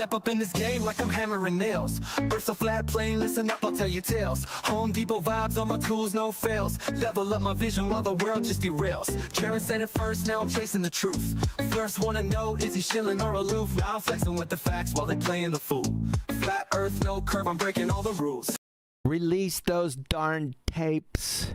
step up in this game like I'm hammering nails. Burst a flat plane, listen up, I'll tell you tales. Home Depot vibes on my tools, no fails. Level up my vision while the world just derails. Sharon said it first, now I'm chasing the truth. First wanna know, is he shilling or aloof? Now I'm flexing with the facts while they playing the fool. Flat earth, no curve, I'm breaking all the rules. Release those darn tapes.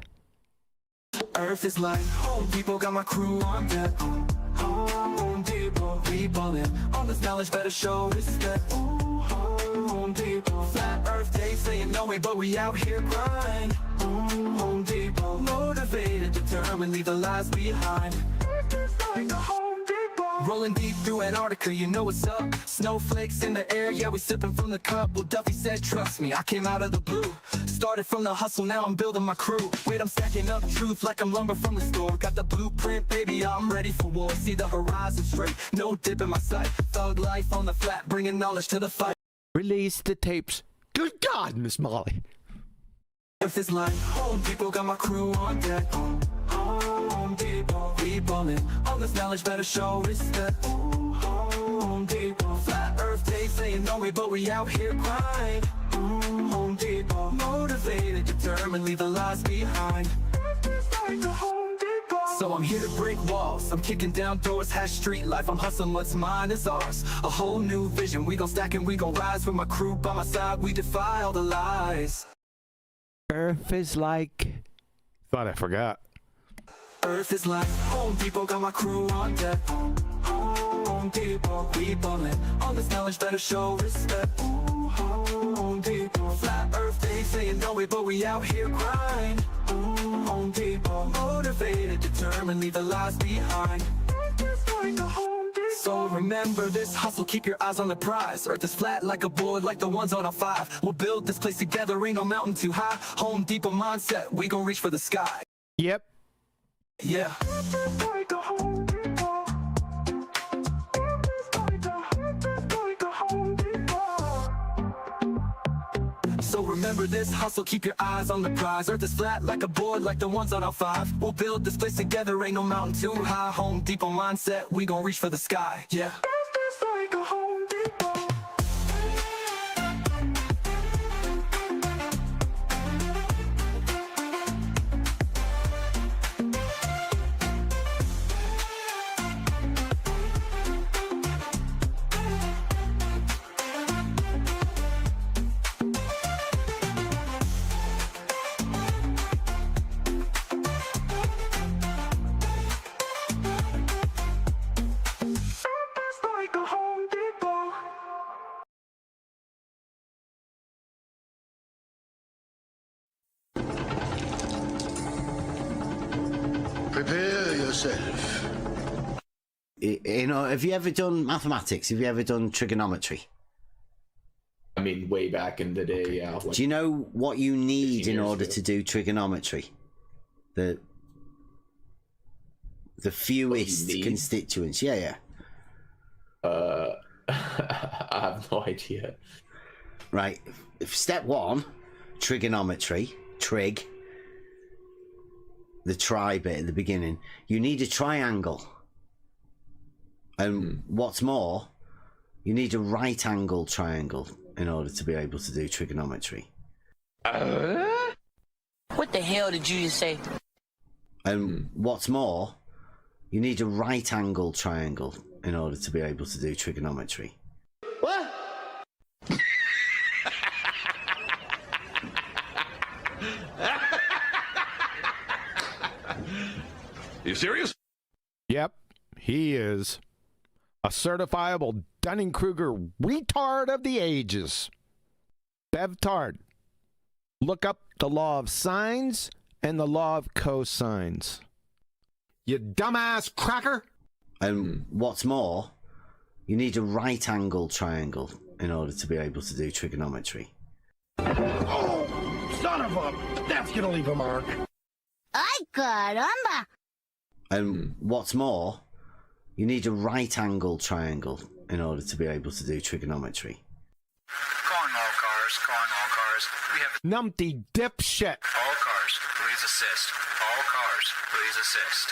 Earth is like Home Depot, got my crew on deck. Home Depot, we ballin'. All this knowledge better show respect. Home Depot, flat earth, they saying no way, but we out here grind. Home Depot, motivated, determined, leave the lies behind. Earth is like a Home Depot. Rolling deep through Antarctica, you know what's up. Snowflakes in the air, yeah, we sipping from the cup. Well, Duffy said, trust me, I came out of the blue. Started from the hustle, now I'm building my crew. Wait, I'm stacking up truth like I'm lumber from the store. Got the blueprint, baby, I'm ready for war. See the horizon straight, no dip in my sight. Thug life on the flat, bringing knowledge to the fight. Release the tapes. Good God, Miss Molly. Earth is like Home Depot, got my crew on deck. Home Depot, we ballin'. All this knowledge better show respect. Home Depot, flat earth, they saying no way, but we out here grind. Home Depot, motivated, determined, leave the lies behind. Earth is like a Home Depot. So I'm here to break walls, I'm kicking down doors, hash street life, I'm hustling, what's mine is ours. A whole new vision, we gon' stack and we gon' rise. With my crew by my side, we defy all the lies. Earth is like... Thought I forgot. Earth is like Home Depot, got my crew on deck. Home Depot, we ballin'. All this knowledge better show respect. Home Depot, flat earth, they saying no way, but we out here grind. Home Depot, motivated, determined, leave the lies behind. Earth is like a Home Depot. So remember this hustle, keep your eyes on the prize. Earth is flat like a board, like the ones on our 5. We'll build this place together, ain't no mountain too high. Home Depot mindset, we gon' reach for the sky. Yep. Yeah. So remember this hustle, keep your eyes on the prize. Earth is flat like a board, like the ones on our 5. We'll build this place together, ain't no mountain too high. Home Depot mindset, we gon' reach for the sky. Yeah. Earth is like a Home Depot. Prepare yourself. You know, have you ever done mathematics? Have you ever done trigonometry? I mean, way back in the day, yeah. Like, do you know what you need in order ago. to do trigonometry? The fewest constituents. Yeah. I have no idea. Right. Step 1, trigonometry, trig. The tri bit at the beginning. You need a triangle. And what's more, you need a right angle triangle in order to be able to do trigonometry. What the hell did you just say? And what's more, you need a right angle triangle in order to be able to do trigonometry. What? You serious? Yep, he is. A certifiable Dunning-Kruger retard of the ages. Bevtard. Look up the law of sines and the law of cosines. You dumbass cracker! And what's more, you need a right angle triangle in order to be able to do trigonometry. Oh, son of a... That's gonna leave a mark. Ay, caramba! And what's more, you need a right angle triangle in order to be able to do trigonometry. Calling all cars. We have Numpty dipshit! all cars, please assist. All cars, please assist.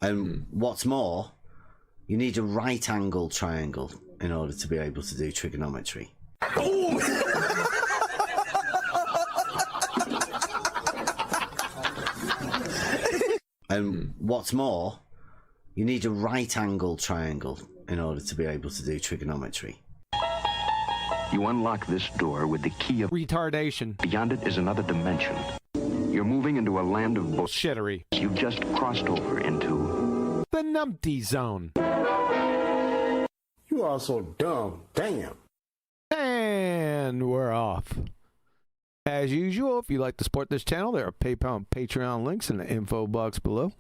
And what's more, You need a right angle triangle in order to be able to do trigonometry. And what's more, you need a right angle triangle in order to be able to do trigonometry. You unlock this door with the key of Retardation. beyond it is another dimension. You're moving into a land of Bullshittery. you've just crossed over into. The numpty zone. You are so dumb. Damn. And we're off. As usual, if you'd like to support this channel, there are PayPal and Patreon links in the info box below.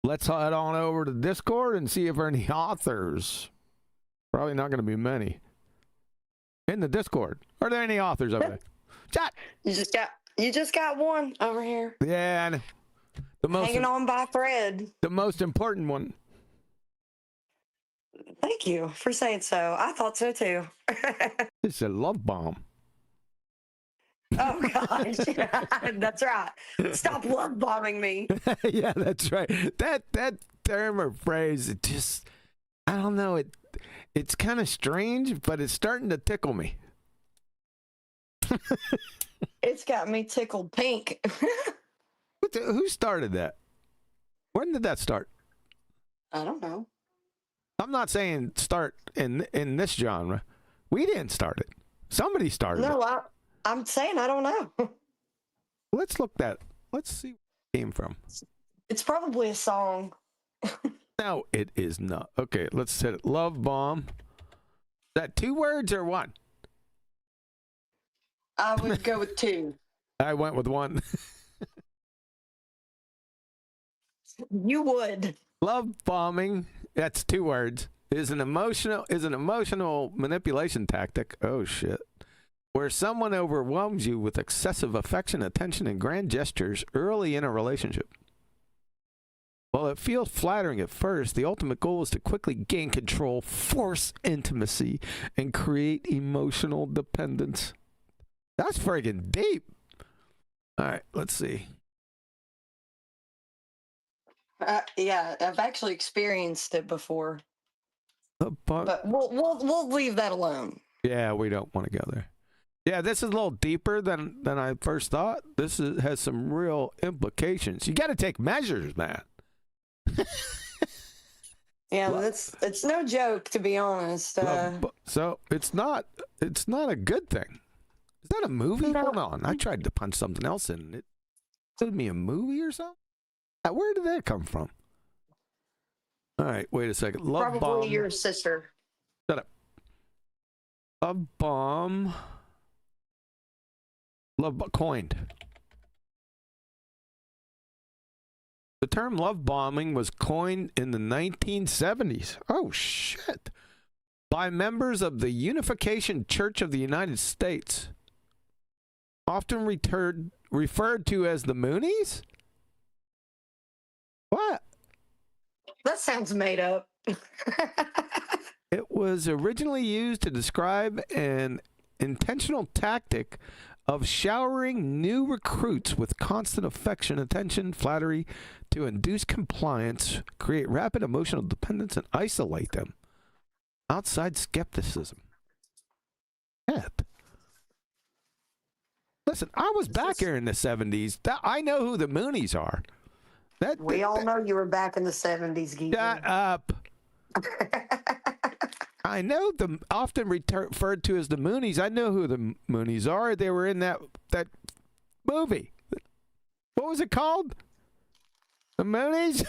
Let's head on over to Discord and see if there are any authors. Probably not going to be many. In the Discord. Are there any authors over there? Chat! You just got one over here. Yeah, and Hanging on by a thread. the most important one. Thank you for saying so. I thought so too. It's a love bomb. Oh gosh. That's right. Stop love bombing me. Yeah, that's right. That term or phrase, it just, I don't know, it's kind of strange, but it's starting to tickle me. It's got me tickled pink. Who started that? When did that start? I don't know. I'm not saying start in this genre. We didn't start it. Somebody started it. No, I'm saying I don't know. Let's see where it came from. It's probably a song. No, it is not. Okay, let's hit it. Love bomb. Is that 2 words or 1? I would go with 2. I went with 1. You would. Love bombing, that's 2 words, is an emotional manipulation tactic. Oh shit. Where someone overwhelms you with excessive affection, attention, and grand gestures early in a relationship. While it feels flattering at first, the ultimate goal is to quickly gain control, force intimacy, and create emotional dependence. That's friggin' deep. All right, let's see. Yeah, I've actually experienced it before. But we'll leave that alone. Yeah, we don't want to go there. Yeah, this is a little deeper than I first thought. This has some real implications. You got to take measures, man. Yeah, it's no joke, to be honest. So it's not a good thing. Is that a movie? No. Hold on, I tried to punch something else in. It told me a movie or something. Where did that come from? All right, wait a second. Love Probably bomb. your sister. Shut up. Love bomb. Coined. The term love bombing was coined in the 1970s. Oh, shit. By members of the Unification Church of the United States. Often referred to as the Moonies? What? That sounds made up. It was originally used to describe an intentional tactic of showering new recruits with constant affection, attention, flattery to induce compliance, create rapid emotional dependence, and isolate them. Outside skepticism. Shit. Listen, I was back here in the 70s. I know who the Moonies are. We all know you were back in the 70s, Geezer. Shut up. I know them often referred to as the Moonies. I know who the Moonies are. They were in that movie. What was it called? The Moonies?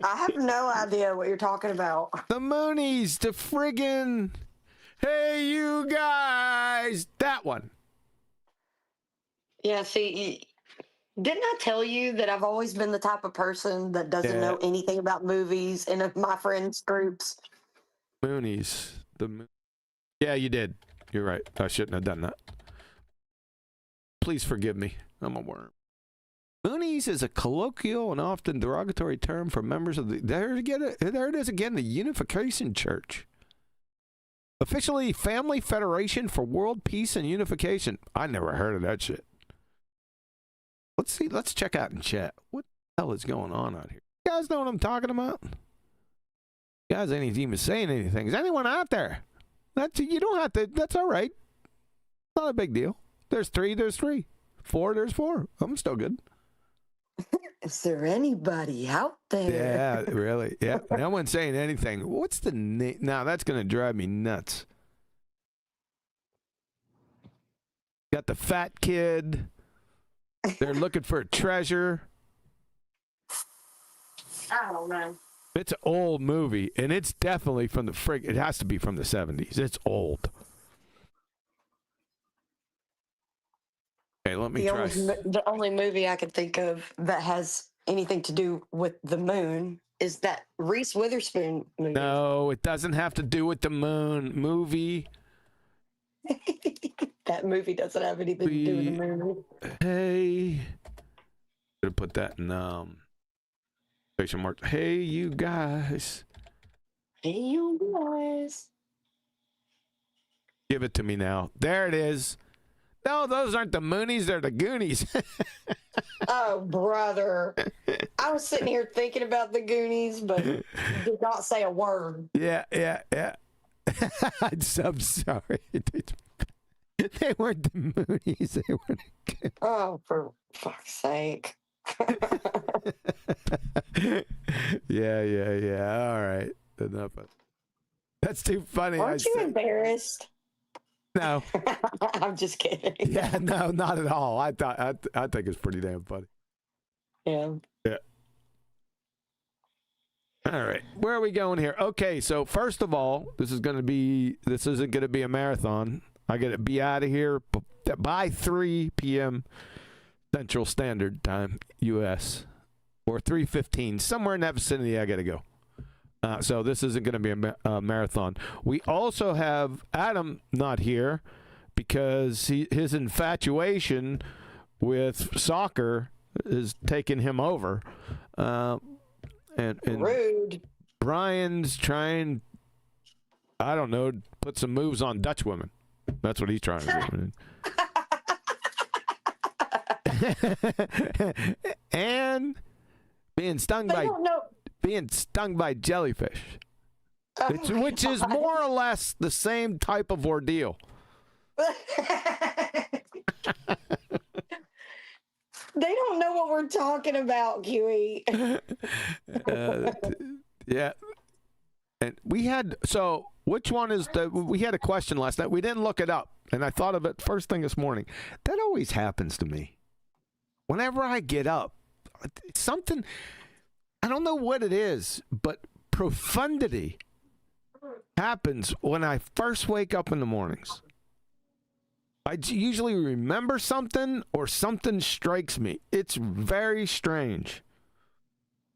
I have no idea what you're talking about. The Moonies, the friggin' hey you guys, that one. Yeah, see, didn't I tell you that I've always been the type of person that doesn't know anything about movies in my friends' groups? Moonies. Yeah, you did. You're right. I shouldn't have done that. Please forgive me. I'm a worm. Moonies is a colloquial and often derogatory term for members of the... There it is again, the Unification Church. Officially, Family Federation for World Peace and Unification. I never heard of that shit. Let's see. Let's check out in chat. What the hell is going on out here? You guys know what I'm talking about? You guys ain't even saying anything. Is anyone out there? You don't have to. That's all right. Not a big deal. There's 3. There's 3. 4. There's 4. I'm still good. Is there anybody out there? Yeah, really. Yeah. No one's saying anything. What's the name? Now that's going to drive me nuts. Got the fat kid. They're looking for a treasure. I don't know. It's an old movie, and it's definitely from the it has to be from the 70s. It's old. Okay, let me try. The only movie I could think of that has anything to do with the moon is that Reese Witherspoon movie. No, it doesn't have to do with the moon movie. That movie doesn't have anything to do with the moon. Hey. Gonna put that in question mark. Hey, you guys. Hey, you guys. Give it to me now. There it is. No, those aren't the Moonies. They're the Goonies. Oh, brother. I was sitting here thinking about the Goonies, but did not say a word. Yeah. I'm so sorry. They weren't the Moonies. They were the Goonies. Oh, for fuck's sake. Yeah. All right. Enough. That's too funny. Aren't you embarrassed? No. I'm just kidding. Yeah, no, not at all. I think it's pretty damn funny. Yeah. All right. Where are we going here? Okay, so first of all, this isn't gonna be a marathon. I gotta be out of here by 3 p.m. Central Standard Time, U.S. or 3:15, somewhere in that vicinity. I gotta go. So this isn't going to be a marathon. We also have Adam not here because his infatuation with soccer is taking him over. And Rude. Brian's trying, I don't know, put some moves on Dutch women. That's what he's trying to do. And being stung by jellyfish, which is more or less the same type of ordeal. They don't know what we're talking about, Huey. Yeah. And which one is we had a question last night. We didn't look it up, and I thought of it first thing this morning. That always happens to me. Whenever I get up, something, I don't know what it is, but profundity happens when I first wake up in the mornings. I usually remember something or something strikes me. It's very strange.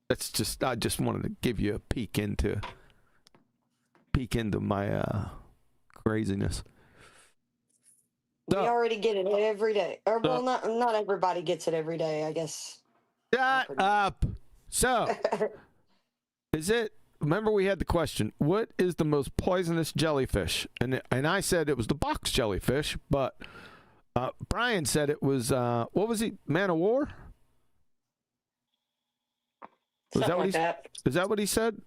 I just wanted to give you a peek into my craziness. We already get it every day. Or, well, not everybody gets it every day, I guess. Shut up. So, remember we had the question, what is the most poisonous jellyfish? And I said it was the box jellyfish, but Brian said it was, what was he, Man of War? Is that what he said?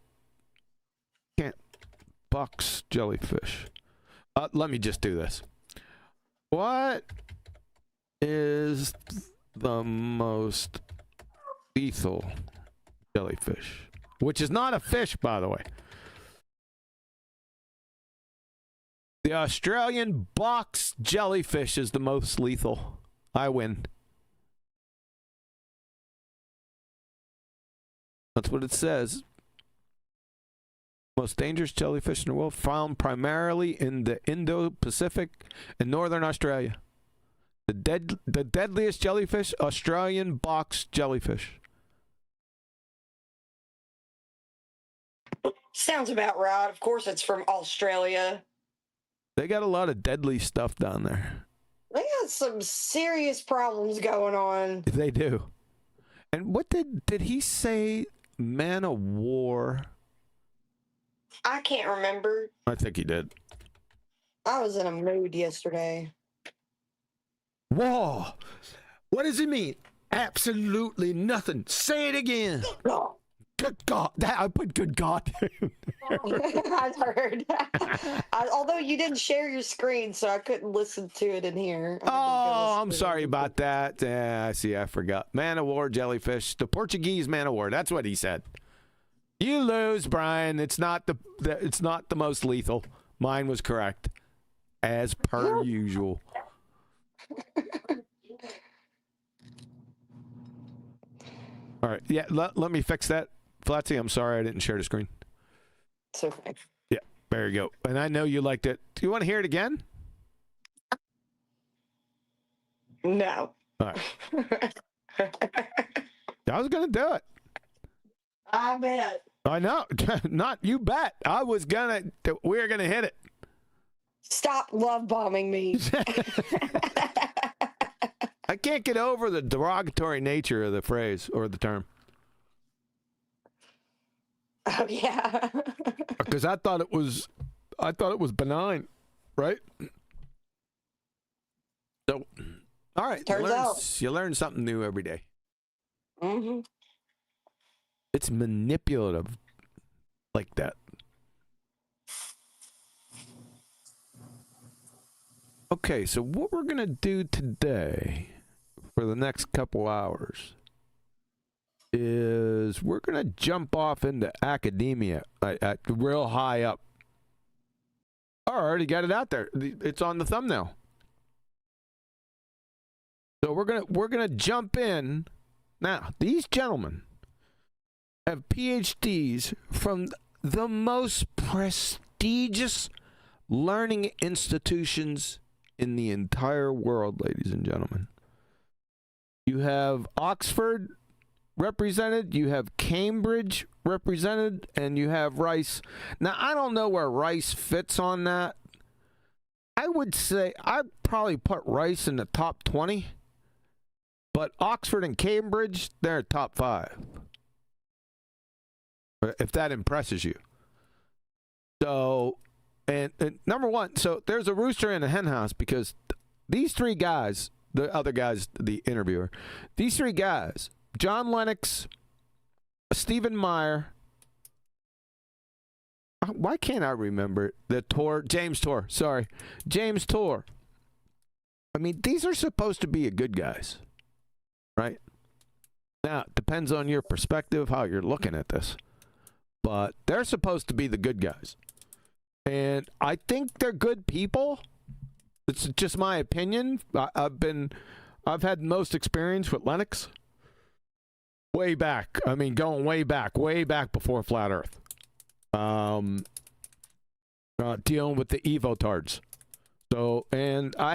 Box jellyfish. Let me just do this. What is the most lethal jellyfish? Which is not a fish, by the way. The Australian box jellyfish is the most lethal. I win. That's what it says. Most dangerous jellyfish in the world, found primarily in the Indo-Pacific and northern Australia. The deadliest jellyfish, Australian box jellyfish. Sounds about right. Of course, it's from Australia. They got a lot of deadly stuff down there. They got some serious problems going on. They do. And what did he say? Man of War. I can't remember. I think he did. I was in a mood yesterday. Whoa! What does it mean? Absolutely nothing. Say it again. Good God. I put good God. I've heard. Although you didn't share your screen, so I couldn't listen to it in here. Oh, I'm sorry about that. I see. I forgot. Man of War, jellyfish. The Portuguese man of war. That's what he said. You lose, Brian. It's not the most lethal. Mine was correct, as per usual. All right. Yeah. Let me fix that. Flatsy, I'm sorry I didn't share the screen. It's okay. Yeah. There you go. And I know you liked it. Do you want to hear it again? No. All right. I was going to do it. I bet. I know. Not you bet. We were going to hit it. Stop love bombing me. I can't get over the derogatory nature of the phrase or the term. Oh yeah. Because I thought it was benign, right? So, all right. Turns out. You learn something new every day. Mm-hmm. It's manipulative like that. Okay, so what we're going to do today for the next couple hours is we're going to jump off into academia at real high up. I already got it out there. It's on the thumbnail. So we're going to jump in. Now, these gentlemen have PhDs from the most prestigious learning institutions in the entire world, ladies and gentlemen. You have Oxford represented, you have Cambridge represented, and you have Rice. Now, I don't know where Rice fits on that. I would say I'd probably put Rice in the top 20, but Oxford and Cambridge, they're top 5. If that impresses you. So, and number one, so there's a rooster in a hen house because these three guys, the other guys, the interviewer, these three guys, John Lennox, Stephen Meyer, why can't I remember James Torr, sorry, James Torr. I mean, these are supposed to be good guys, right? Now, it depends on your perspective, how you're looking at this, but they're supposed to be the good guys. And I think they're good people. It's just my opinion. I've had most experience with Lennox. Way back. I mean, going way back before Flat Earth. Dealing with the Evotards. So, and I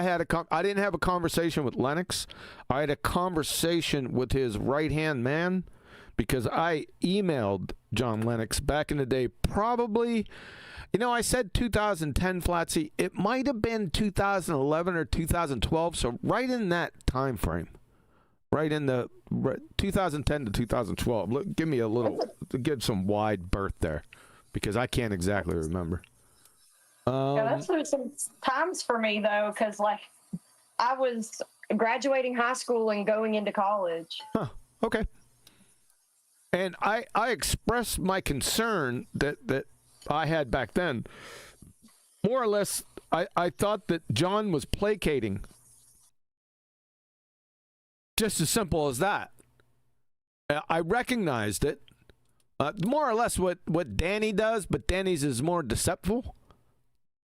didn't have a conversation with Lennox. I had a conversation with his right-hand man because I emailed John Lennox back in the day, probably, I said 2010, Flatsy. It might have been 2011 or 2012, so right in that time frame. Right in the 2010 to 2012. Look, give some wide berth there, because I can't exactly remember. Yeah, that's some times for me though, because I was graduating high school and going into college. Huh. Okay. And I expressed my concern that I had back then. More or less, I thought that John was placating. Just as simple as that. I recognized it. More or less what Danny does, but Danny's is more deceptive.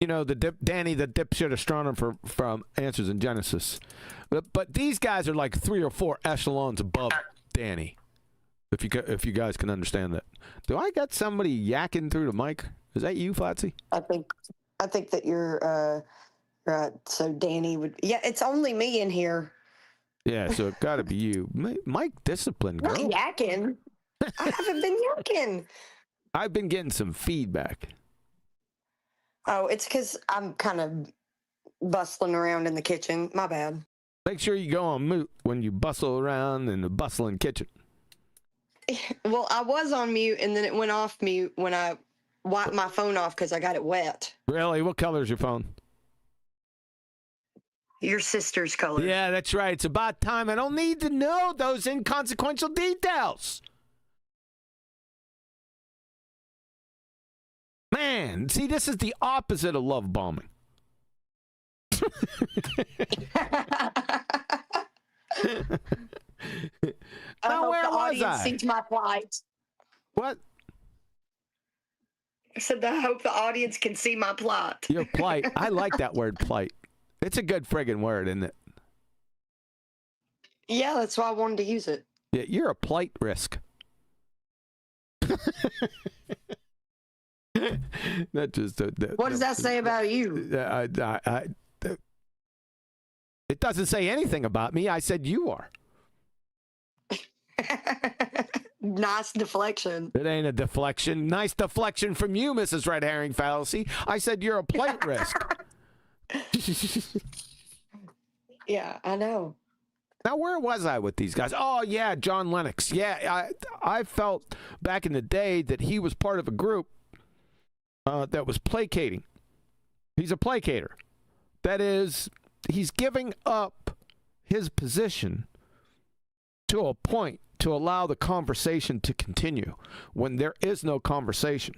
Danny, the dipshit astronomer from Answers in Genesis. But these guys are like 3 or 4 echelons above Danny. If you guys can understand that. Do I got somebody yakking through the mic? Is that you, Flatsy? I think that you're right. So Danny would. Yeah, it's only me in here. Yeah, so it got to be you. Mike, discipline, girl. Not yakking. I haven't been yakking. I've been getting some feedback. Oh, it's because I'm kind of bustling around in the kitchen. My bad. Make sure you go on mute when you bustle around in the bustling kitchen. Well, I was on mute, and then it went off mute when I wiped my phone off because I got it wet. Really? What color is your phone? Your sister's color. Yeah, that's right. It's about time. I don't need to know those inconsequential details. Man, see, this is the opposite of love bombing. I Now, hope where the was audience I? sees my plight. What? I said, I hope the audience can see my plight. Your plight. I like that word, plight. It's a good friggin' word, isn't it? Yeah, that's why I wanted to use it. Yeah, you're a plight risk. That just. What does that say about you? It doesn't say anything about me. I said you are. Nice deflection. It ain't a deflection. Nice deflection from you, Mrs. Red Herring Fallacy. I said you're a plight risk. Yeah, I know. Now, where was I with these guys? Oh, yeah, John Lennox. Yeah, I felt back in the day that he was part of a group that was placating. He's a placater. That is, he's giving up his position to a point to allow the conversation to continue when there is no conversation,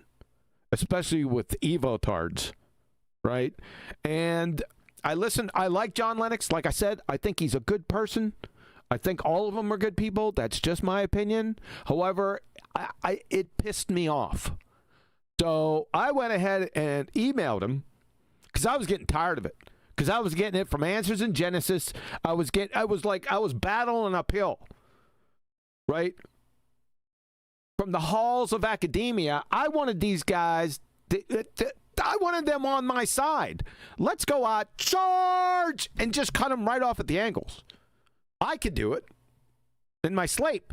especially with evotards, right? And I like John Lennox. Like I said, I think he's a good person. I think all of them are good people. That's just my opinion. However, it pissed me off. So I went ahead and emailed him because I was getting tired of it. Because I was getting it from Answers in Genesis. I was battling uphill, right? From the halls of academia, I wanted these guys. I wanted them on my side. Let's go out, charge, and just cut them right off at the ankles. I could do it in my sleep.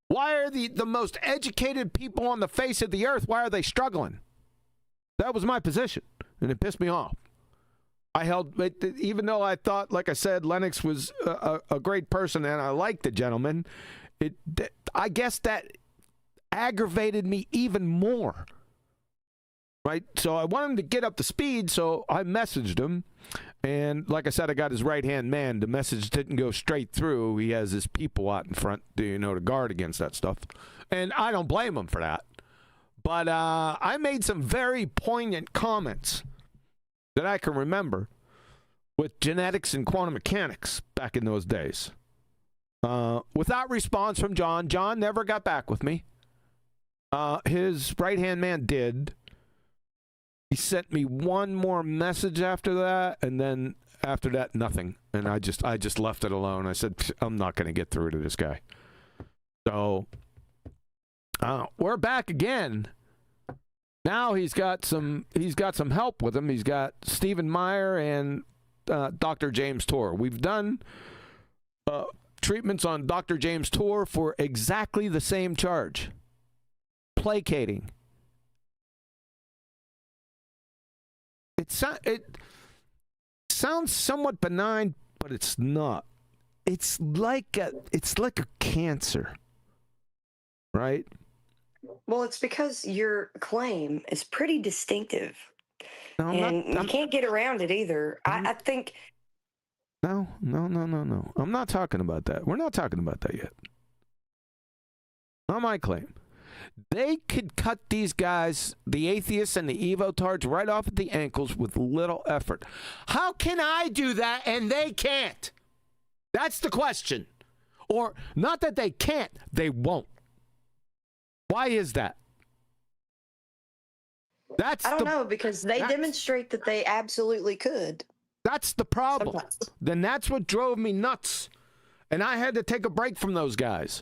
Why are the most educated people on the face of the earth, why are they struggling? That was my position, and it pissed me off. I held, even though I thought, like I said, Lennox was a great person, and I liked the gentleman, I guess that aggravated me even more. Right? So I wanted him to get up to speed, so I messaged him. And like I said, I got his right-hand man. The message didn't go straight through. He has his people out in front, to guard against that stuff. And I don't blame him for that. But I made some very poignant comments that I can remember with genetics and quantum mechanics back in those days. Without response from John. John never got back with me. His right-hand man did. He sent me one more message after that, and then after that, nothing. And I just left it alone. I said, I'm not going to get through to this guy. So we're back again. Now he's got some help with him. He's got Stephen Meyer and Dr. James Torr. We've done treatments on Dr. James Torr for exactly the same charge. Placating. It sounds somewhat benign, but it's not. It's like a cancer, right? Well, it's because your claim is pretty distinctive, you can't get around it either. I think. No. I'm not talking about that. We're not talking about that yet. Not my claim. They could cut these guys, the atheists and the evotards, right off at the ankles with little effort. How can I do that and they can't? That's the question. Or not that they can't, they won't. Why is that? I don't know, because they demonstrate that they absolutely could. That's the problem. Sometimes. Then that's what drove me nuts. And I had to take a break from those guys.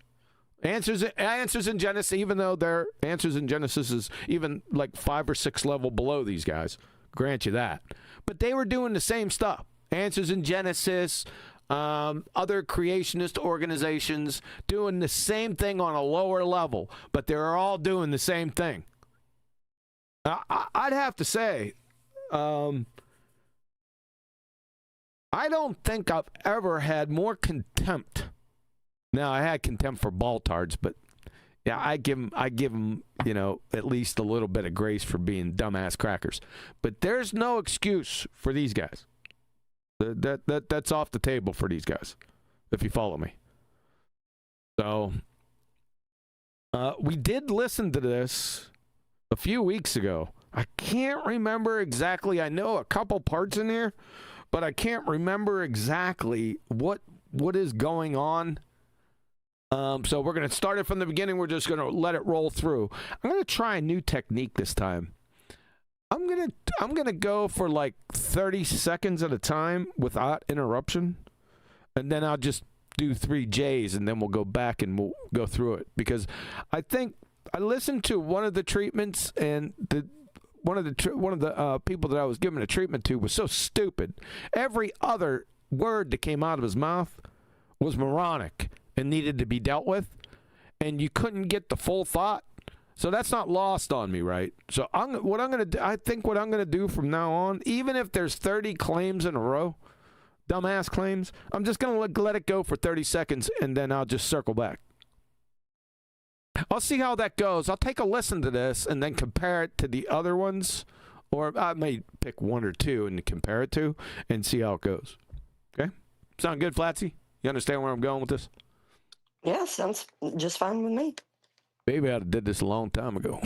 Answers in Genesis, even though their Answers in Genesis is even like 5 or 6 level below these guys. Grant you that. But they were doing the same stuff. Answers in Genesis, other creationist organizations doing the same thing on a lower level. But they're all doing the same thing. I'd have to say, I don't think I've ever had more contempt. Now, I had contempt for baltards, but yeah, I give them, at least a little bit of grace for being dumbass crackers. But there's no excuse for these guys. That's off the table for these guys, if you follow me. So, we did listen to this a few weeks ago. I can't remember exactly. I know a couple parts in here, but I can't remember exactly what is going on. So we're going to start it from the beginning. We're just going to let it roll through. I'm going to try a new technique this time. I'm going to go for like 30 seconds at a time without interruption. And then I'll just do 3 J's, and then we'll go back and we'll go through it. Because I think I listened to one of the treatments, and one of the people that I was giving a treatment to was so stupid. Every other word that came out of his mouth was moronic and needed to be dealt with, and you couldn't get the full thought. So that's not lost on me, right? So I think what I'm going to do from now on, even if there's 30 claims in a row, dumbass claims, I'm just going to let it go for 30 seconds, and then I'll just circle back. I'll see how that goes. I'll take a listen to this and then compare it to the other ones, or I may pick 1 or 2 and compare it to and see how it goes. Okay? Sound good, Flatsy? You understand where I'm going with this? Yeah, sounds just fine with me. Maybe I did this a long time ago.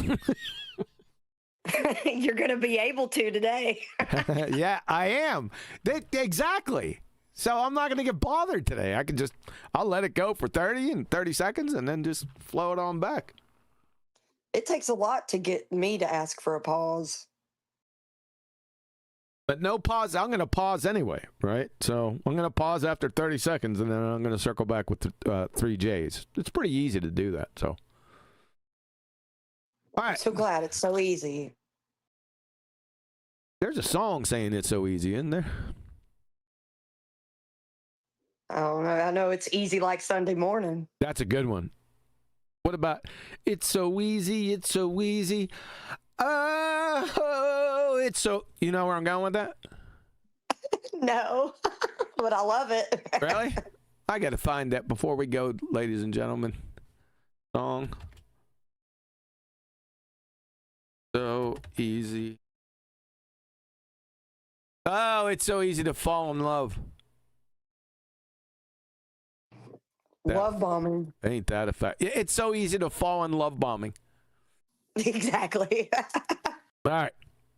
You're going to be able to today. Yeah, I am. Exactly. So I'm not going to get bothered today. I'll let it go for 30 seconds and then just flow it on back. It takes a lot to get me to ask for a pause. But no pause. I'm going to pause anyway, right? So I'm going to pause after 30 seconds, and then I'm going to circle back with 3 J's. It's pretty easy to do that. So, all right. I'm so glad it's so easy. There's a song saying it's so easy, isn't there? I don't know. I know it's easy like Sunday morning. That's a good one. What about "It's So Easy, It's So Easy"? Oh, it's so... You know where I'm going with that? No, but I love it. Really? I got to find that before we go, ladies and gentlemen. Song. So easy. Oh, it's so easy to fall in love. Love bombing. Ain't that a fact? It's so easy to fall in love bombing. Exactly. All right.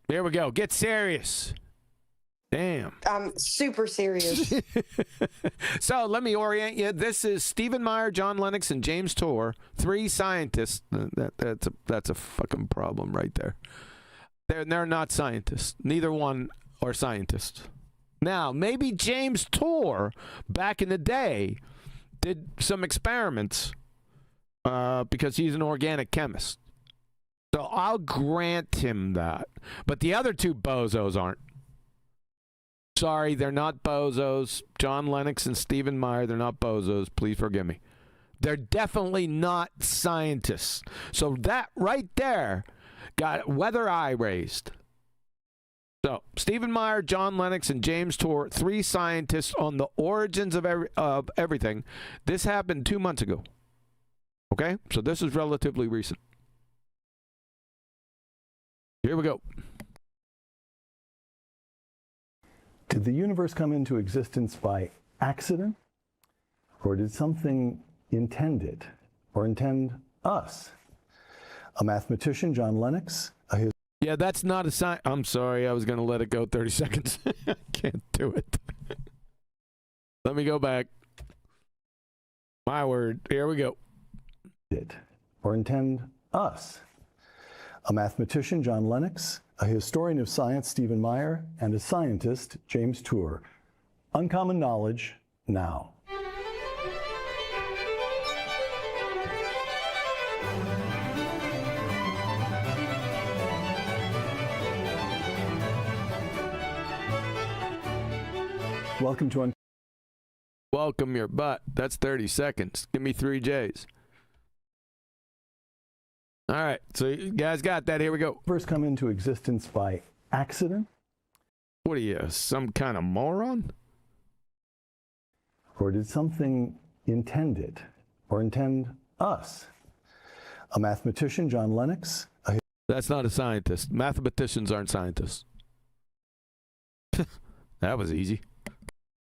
Here we go. Get serious. Damn. I'm super serious. So let me orient you. This is Stephen Meyer, John Lennox, and James Tour, 3 scientists. That's a fucking problem right there. They're not scientists. Neither one are scientists. Now, maybe James Tour, back in the day, did some experiments because he's an organic chemist. So I'll grant him that. But the other 2 bozos aren't. Sorry, they're not bozos. John Lennox and Stephen Meyer, they're not bozos. Please forgive me. They're definitely not scientists. So that right there got weather eye raised. So Stephen Meyer, John Lennox, and James Tour, 3 scientists on the origins of everything. This happened 2 months ago. Okay? So this is relatively recent. Here we go. Did the universe come into existence by accident? Or did something intend it? Or intend us? A mathematician, John Lennox, Yeah, that's not a sign. I'm sorry. I was going to let it go 30 seconds. I can't do it. Let me go back. My word. Here we go. Or intend us? A mathematician, John Lennox, a historian of science, Stephen Meyer, and a scientist, James Tour. Uncommon knowledge, now. Welcome your butt. That's 30 seconds. Give me 3 J's. All right, so you guys got that. Here we go. First come into existence by accident? What are you, some kind of moron? Or did something intend it? Or intend us? A mathematician, John Lennox. That's not a scientist. Mathematicians aren't scientists. That was easy.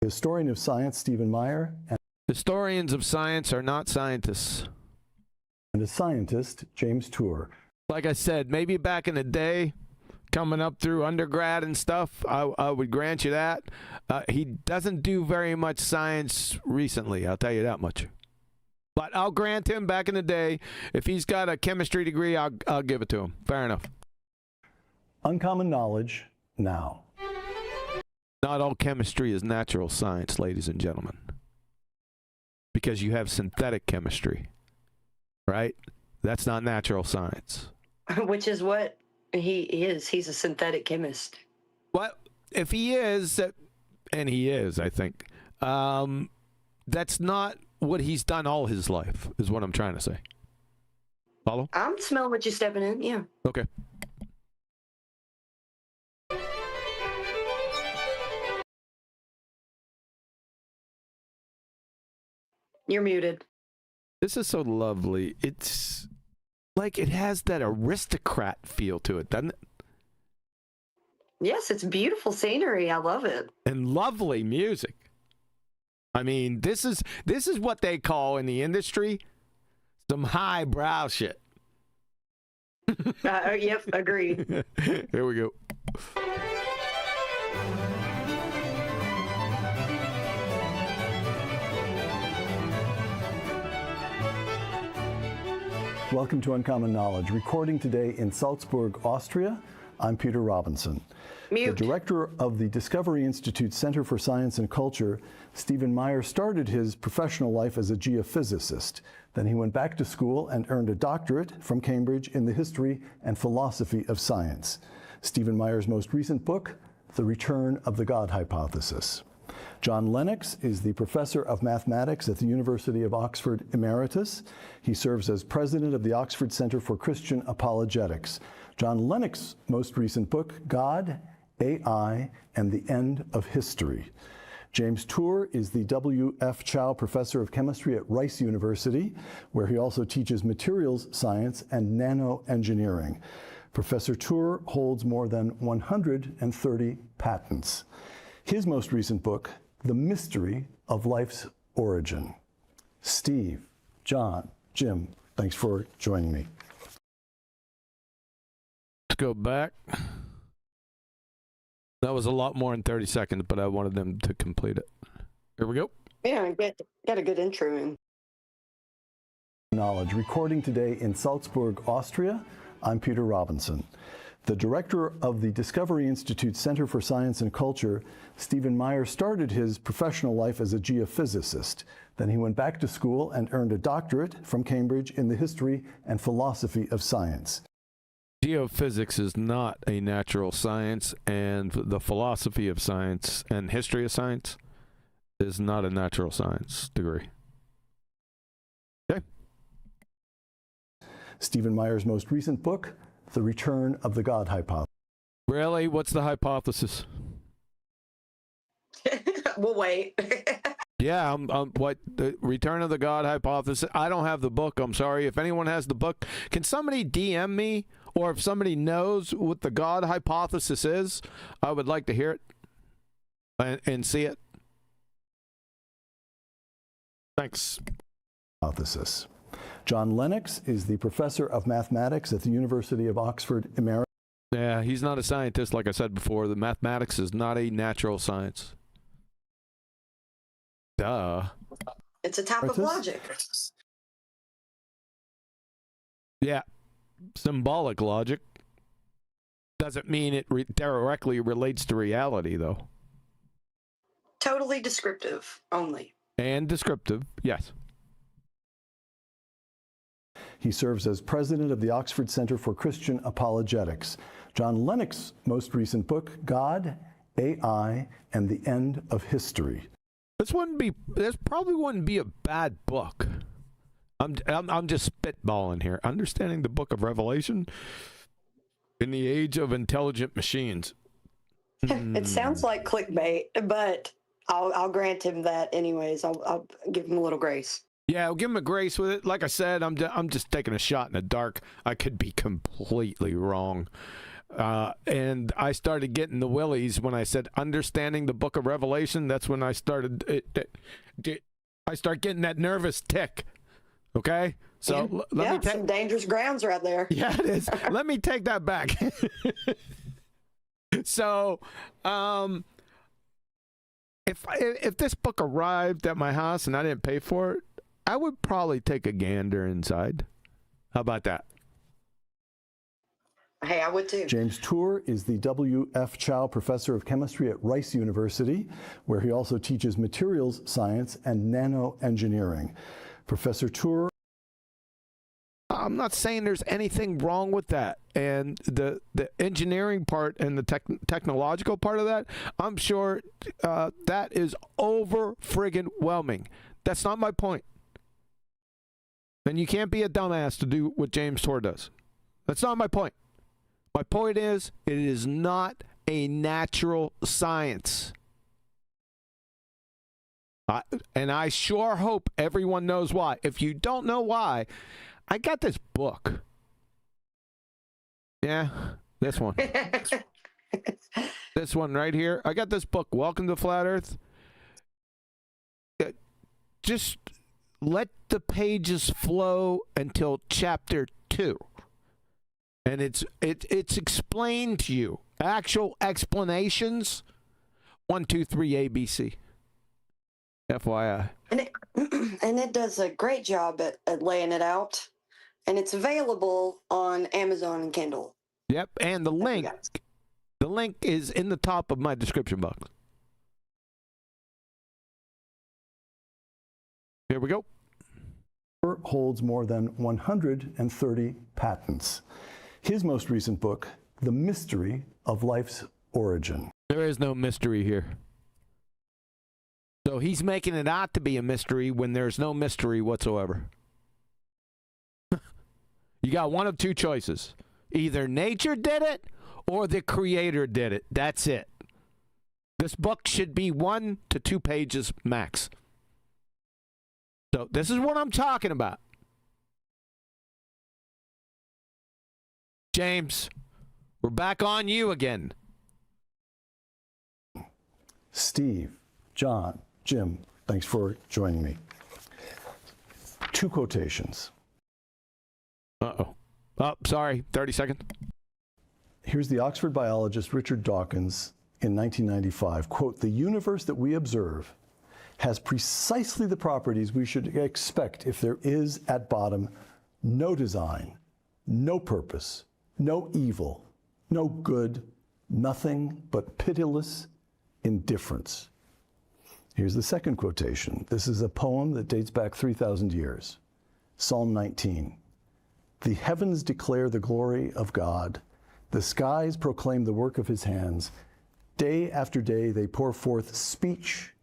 Historian of science, Stephen Meyer. And historians of science are not scientists. And a scientist, James Tour. Like I said, maybe back in the day, coming up through undergrad and stuff. I would grant you that. He doesn't do very much science recently, I'll tell you that much. But I'll grant him back in the day, if he's got a chemistry degree, I'll give it to him. Fair enough. Uncommon knowledge now. Not all chemistry is natural science, ladies and gentlemen. Because you have synthetic chemistry, right? That's not natural science. Which is what he is. He's a synthetic chemist. Well, if he is, and he is, I think, that's not what he's done all his life, is what I'm trying to say. Follow? I'm smelling what you're stepping in, yeah. Okay. You're muted. This is so lovely. It's like it has that aristocrat feel to it, doesn't it? Yes, it's beautiful scenery. I love it. And lovely music. I mean, this is what they call in the industry some highbrow shit. Yep, agreed. Here we go. Welcome to Uncommon Knowledge. Recording today in Salzburg, Austria, I'm Peter Robinson. Mute. The director of the Discovery Institute Center for Science and Culture, Stephen Meyer, started his professional life as a geophysicist. Then he went back to school and earned a doctorate from Cambridge in the history and philosophy of science. Stephen Meyer's most recent book, The Return of the God Hypothesis. John Lennox is the professor of mathematics at the University of Oxford Emeritus. He serves as president of the Oxford Center for Christian Apologetics. John Lennox's most recent book, God, AI, and the End of History. James Tour is the W.F. Chow Professor of Chemistry at Rice University, where he also teaches materials science and nanoengineering. Professor Tour holds more than 130 patents. His most recent book, The Mystery of Life's Origin. Steve, John, Jim, thanks for joining me. Let's go back. That was a lot more in 30 seconds, but I wanted them to complete it. Here we go. Yeah, got a good intro in. Knowledge. Recording today in Salzburg, Austria, I'm Peter Robinson. The director of the Discovery Institute Center for Science and Culture, Stephen Meyer, started his professional life as a geophysicist. Then he went back to school and earned a doctorate from Cambridge in the history and philosophy of science. Geophysics is not a natural science, and the philosophy of science and history of science is not a natural science degree. Okay. Stephen Meyer's most recent book, The Return of the God Hypothesis. Really? What's the hypothesis? We'll wait. Yeah, what the Return of the God Hypothesis? I don't have the book. I'm sorry. If anyone has the book, can somebody DM me? Or if somebody knows what the God Hypothesis is, I would like to hear it and see it. Thanks. Hypothesis. John Lennox is the professor of mathematics at the University of Oxford Emeritus. Yeah, he's not a scientist, like I said before. The mathematics is not a natural science. Duh. It's a type of logic. Yeah. Symbolic logic. Doesn't mean it directly relates to reality, though. Totally descriptive only. And descriptive, yes. He serves as president of the Oxford Center for Christian Apologetics. John Lennox's most recent book, God, AI, and the End of History. This probably wouldn't be a bad book. I'm just spitballing here. Understanding the Book of Revelation in the age of intelligent machines. It sounds like clickbait, but I'll grant him that anyways. I'll give him a little grace. Yeah, I'll give him a grace with it. Like I said, I'm just taking a shot in the dark. I could be completely wrong. And I started getting the willies when I said understanding the Book of Revelation. That's when I started. I start getting that nervous tick. Okay, so let me take some dangerous grounds right there. Yeah, it is. Let me take that back. So, if this book arrived at my house and I didn't pay for it, I would probably take a gander inside. How about that? Hey, I would too. James Tour is the W.F. Chow Professor of Chemistry at Rice University, where he also teaches materials science and nanoengineering. Professor Tour. I'm not saying there's anything wrong with that. And the engineering part and the technological part of that, I'm sure that is over friggin' whelming. That's not my point. And you can't be a dumbass to do what James Tour does. That's not my point. My point is, it is not a natural science. And I sure hope everyone knows why. If you don't know why, I got this book. Yeah, this one. This one right here. I got this book, Welcome to Flat Earth. Just let the pages flow until chapter 2. And it's explained to you. Actual explanations. 1, 2, 3, ABC. FYI. And it does a great job at laying it out. And it's available on Amazon and Kindle. Yep, and the link is in the top of my description box. Here we go. Holds more than 130 patents. His most recent book, The Mystery of Life's Origin. There is no mystery here. So he's making it out to be a mystery when there's no mystery whatsoever. You got one of two choices. Either nature did it or the creator did it. That's it. This book should be 1 to 2 pages max. So this is what I'm talking about. James, we're back on you again. Steve, John, Jim, thanks for joining me. 2 quotations. Uh-oh. Oh, sorry. 30 seconds. Here's the Oxford biologist Richard Dawkins in 1995. Quote, "The universe that we observe has precisely the properties we should expect if there is, at bottom, no design, no purpose, no evil, no good, nothing but pitiless indifference." Here's the second quotation. This is a poem that dates back 3,000 years. Psalm 19. "The heavens declare the glory of God. The skies proclaim the work of his hands. Day after day they pour forth speech.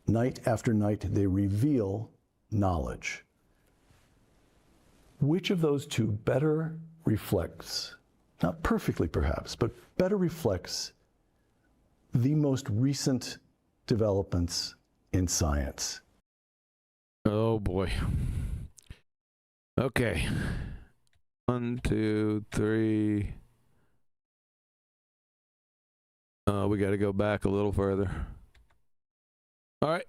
Night after night they reveal knowledge." Which of those two better reflects, not perfectly perhaps, but better reflects the most recent developments in science? Oh boy. Okay. 1, 2, 3. We got to go back a little further. All right.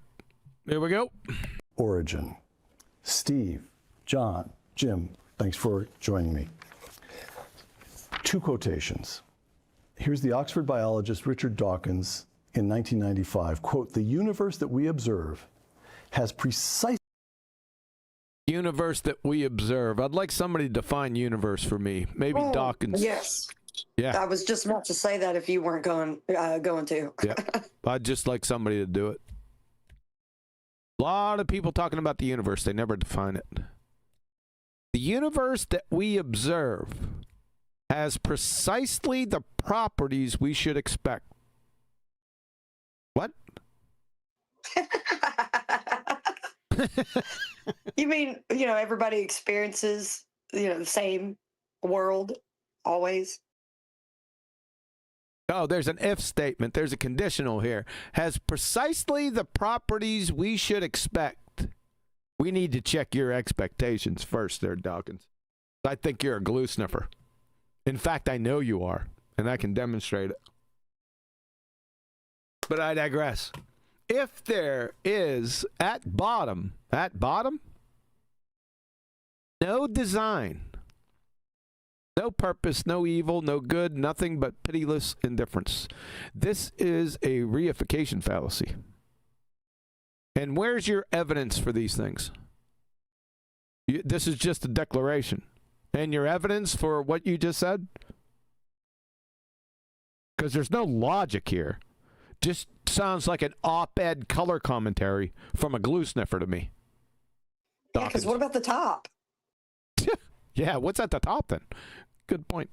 Here we go. Origin. Steve, John, Jim, thanks for joining me. 2 quotations. Here's the Oxford biologist Richard Dawkins in 1995. Quote, "The universe that we observe has precisely..." Universe that we observe. I'd like somebody to define universe for me. Maybe Dawkins. Yes. Yeah. I was just about to say that if you weren't going to. Yeah. I'd just like somebody to do it. A lot of people talking about the universe. They never define it. The universe that we observe has precisely the properties we should expect. What? You mean, everybody experiences, the same world always? Oh, there's an if statement. There's a conditional here. Has precisely the properties we should expect. We need to check your expectations first there, Dawkins. I think you're a glue sniffer. In fact, I know you are, and I can demonstrate it. But I digress. If there is at bottom, no design, No purpose, no evil, no good, nothing but pitiless indifference. This is a reification fallacy. And where's your evidence for these things? This is just a declaration. And your evidence for what you just said? Because there's no logic here. Just sounds like an op-ed color commentary from a glue sniffer to me. Yeah, because what about the top? Yeah, what's at the top then? Good point.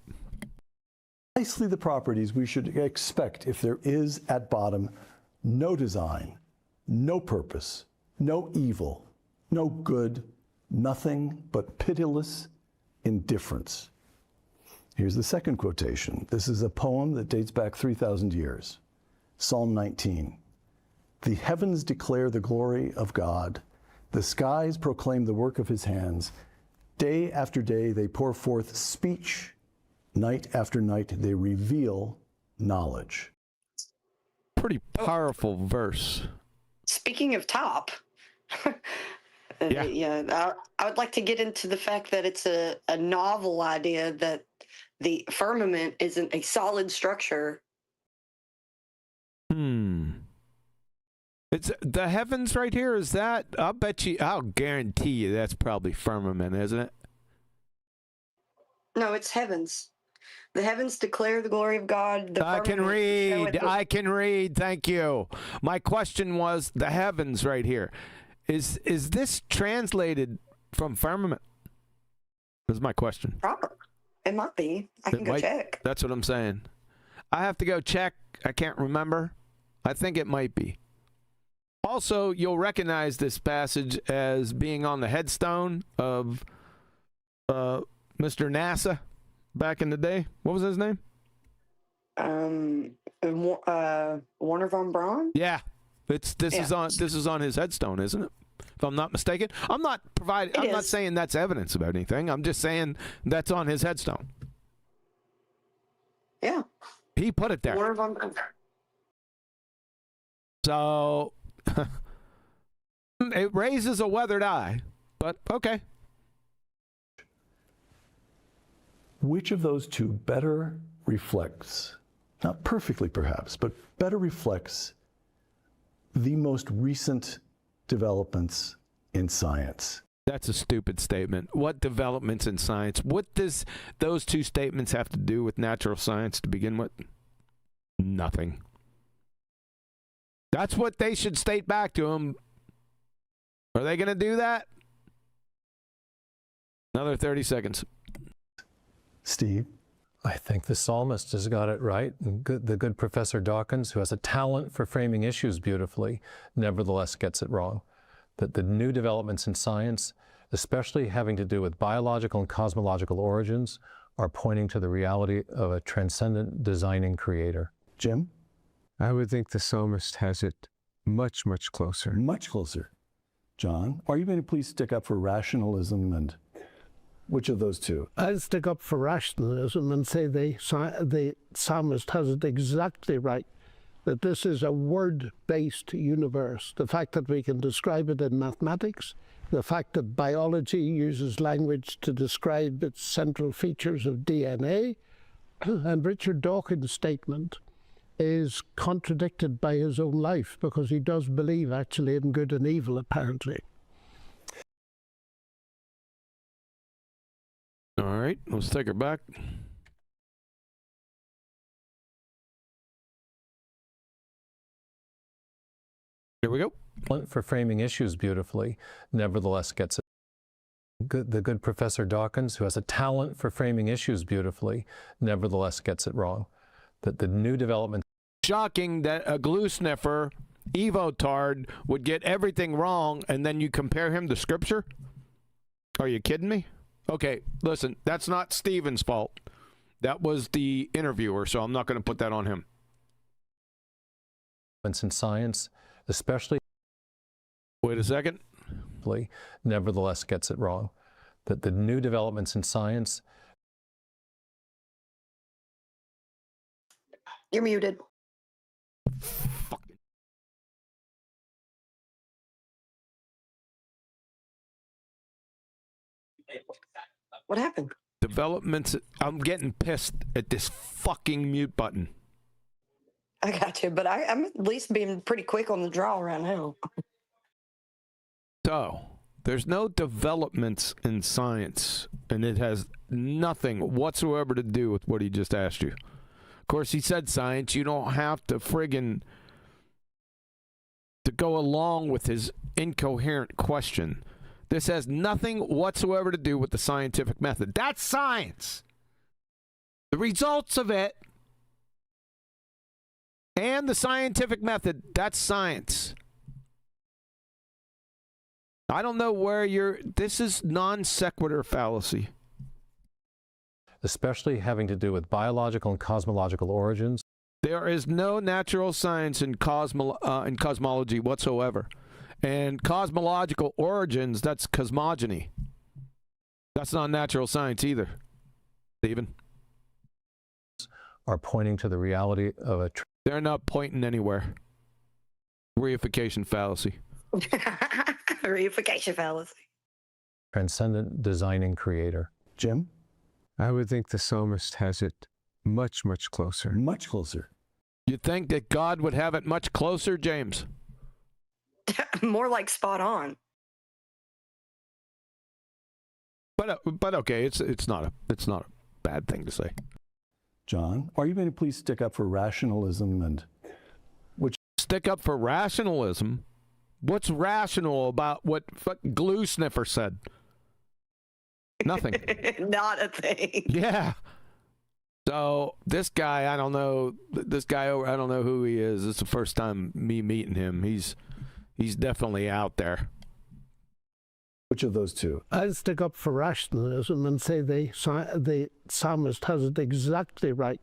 Precisely the properties we should expect if there is, at bottom, no design, no purpose, no evil, no good, nothing but pitiless indifference. Here's the second quotation. This is a poem that dates back 3,000 years. Psalm 19. The heavens declare the glory of God. The skies proclaim the work of his hands. Day after day they pour forth speech. Night after night they reveal knowledge. Pretty powerful verse. Speaking of top, yeah, I would like to get into the fact that it's a novel idea that the firmament isn't a solid structure. It's the heavens right here. Is that? I'll guarantee you that's probably firmament, isn't it? No, it's heavens. The heavens declare the glory of God. I can read. Thank you. My question was the heavens right here. Is this translated from firmament? That's my question. Proper. It might be. I can go check. That's what I'm saying. I have to go check. I can't remember. I think it might be. Also, you'll recognize this passage as being on the headstone of Mr. NASA back in the day. What was his name? Warner von Braun? Yeah. This is on his headstone, isn't it? If I'm not mistaken. I'm not saying that's evidence about anything. I'm just saying that's on his headstone. Yeah. He put it there. Warner von Braun. So it raises a weathered eye, but okay. Which of those two better reflects, not perfectly perhaps, but better reflects the most recent developments in science? That's a stupid statement. What developments in science? What does those two statements have to do with natural science to begin with? Nothing. That's what they should state back to him. Are they going to do that? Another 30 seconds. Steve? I think the psalmist has got it right. The good Professor Dawkins, who has a talent for framing issues beautifully, nevertheless gets it wrong. That the new developments in science, especially having to do with biological and cosmological origins, are pointing to the reality of a transcendent designing creator. Jim? I would think the psalmist has it much, much closer. Much closer. John? Are you going to please stick up for rationalism, and which of those two? I'd stick up for rationalism and say the psalmist has it exactly right, that this is a word-based universe. The fact that we can describe it in mathematics, the fact that biology uses language to describe its central features of DNA, and Richard Dawkins' statement is contradicted by his own life, because he does believe actually in good and evil, apparently. All right, let's take her back. Here we go. For framing issues beautifully, nevertheless gets it. The good Professor Dawkins, who has a talent for framing issues beautifully, nevertheless gets it wrong. That the new development. Shocking that a glue sniffer, Evotard, would get everything wrong, and then you compare him to Scripture? Are you kidding me? Okay, listen, that's not Steven's fault. That was the interviewer, so I'm not going to put that on him. In science, especially. Wait a second. Nevertheless gets it wrong. That the new developments in science. You're muted. What happened? Developments. I'm getting pissed at this fucking mute button. I got you, but I'm at least being pretty quick on the draw right now. So, there's no developments in science, and it has nothing whatsoever to do with what he just asked you. Of course, he said science. You don't have to friggin' to go along with his incoherent question. This has nothing whatsoever to do with the scientific method. That's science. The results of it and the scientific method, that's science. I don't know where this is non sequitur fallacy. Especially having to do with biological and cosmological origins. There is no natural science in cosmology whatsoever. And cosmological origins, that's cosmogony. That's not natural science either, Stephen. Are pointing to the reality of a... They're not pointing anywhere. Reification fallacy. Reification fallacy. Transcendent designing creator. Jim? I would think the psalmist has it much, much closer. Much closer. You think that God would have it much closer, James? More like spot on. But okay, it's not a bad thing to say. John, are you going to please stick up for rationalism and which stick up for rationalism? What's rational about what Glue Sniffer said? Nothing. Not a thing. Yeah. So this guy, I don't know. This guy, I don't know who he is. It's the first time me meeting him. He's definitely out there. Which of those two? I'd stick up for rationalism and say the psalmist has it exactly right,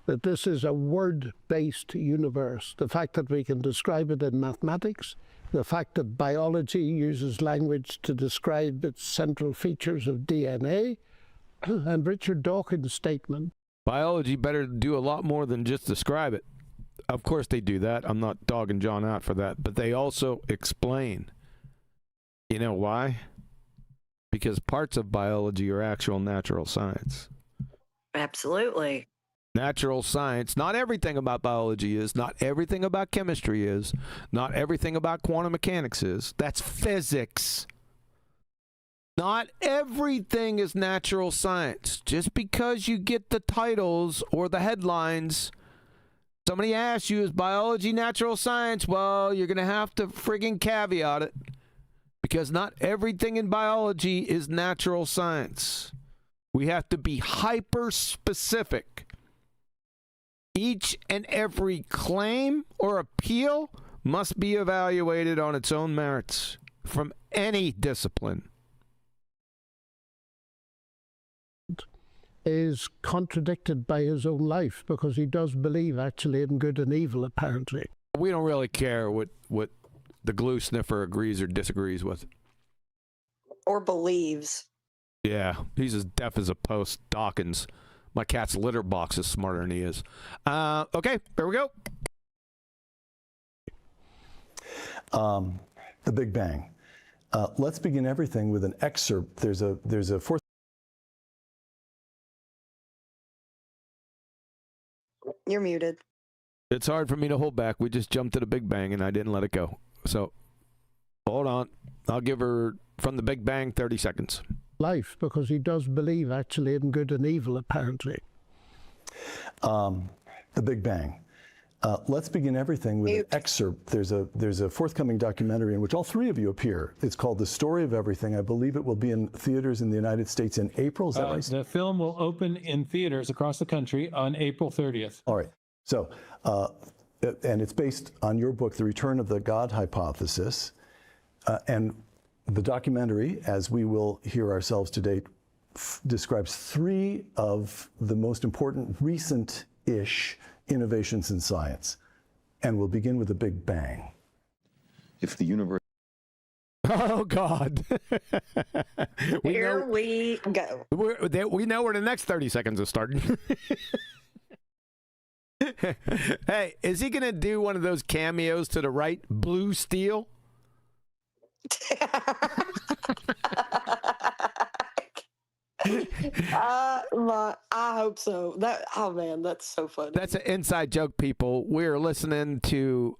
that this is a word-based universe. The fact that we can describe it in mathematics, the fact that biology uses language to describe its central features of DNA, and Richard Dawkins' statement. Biology better do a lot more than just describe it. Of course they do that. I'm not dogging John out for that. But they also explain. You know why? Because parts of biology are actual natural science. Absolutely. Natural science, not everything about biology is, not everything about chemistry is, not everything about quantum mechanics is. That's physics. Not everything is natural science. Just because you get the titles or the headlines, somebody asks you, is biology natural science? Well, you're going to have to friggin' caveat it. Because not everything in biology is natural science. We have to be hyper-specific. Each and every claim or appeal must be evaluated on its own merits from any discipline. Is contradicted by his own life because he does believe actually in good and evil, apparently. We don't really care what the Glue Sniffer agrees or disagrees with. Or believes. Yeah, he's as deaf as a post. Dawkins. My cat's litter box is smarter than he is. Okay, here we go. The Big Bang. Let's begin everything with an excerpt. There's a fourth. You're muted. It's hard for me to hold back. We just jumped to the Big Bang and I didn't let it go. So, hold on. I'll give her from the Big Bang 30 seconds. Life, because he does believe actually in good and evil, apparently. The Big Bang. Let's begin everything with an excerpt. There's a forthcoming documentary in which all three of you appear. It's called The Story of Everything. I believe it will be in theaters in the United States in April. Is that right? The film will open in theaters across the country on April 30th. All right. So, and it's based on your book, The Return of the God Hypothesis. And the documentary, as we will hear ourselves today, describes three of the most important recent-ish innovations in science. And we'll begin with the Big Bang. If the universe... Oh, God. Here we go. We know where the next 30 seconds is starting. Hey, is he going to do one of those cameos to the right? Blue Steel? I hope so. Oh man, that's so funny. That's an inside joke, people. We're listening to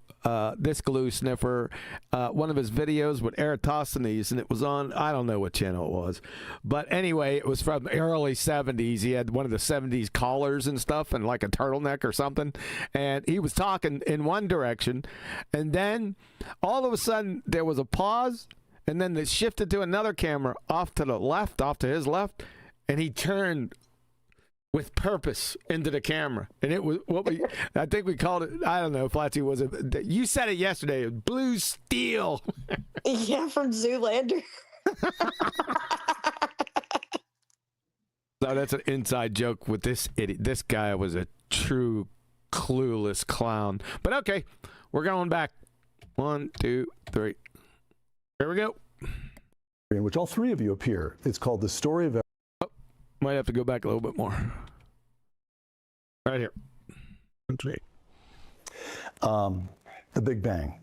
this glue sniffer, one of his videos with Eratosthenes, and it was on, I don't know what channel it was. But anyway, it was from the early 70s. He had one of the 70s collars and stuff and like a turtleneck or something. And he was talking in one direction. And then all of a sudden there was a pause. And then they shifted to another camera off to the left, off to his left. And he turned with purpose into the camera. And it was I think we called it, I don't know, Flatsy, was it, you said it yesterday, blue steel. Yeah, from Zoolander. So that's an inside joke with this idiot. This guy was a true clueless clown. But okay, we're going back. 1, 2, 3. Here we go. In which all three of you appear. It's called The Story of... Might have to go back a little bit more. Right here. The Big Bang.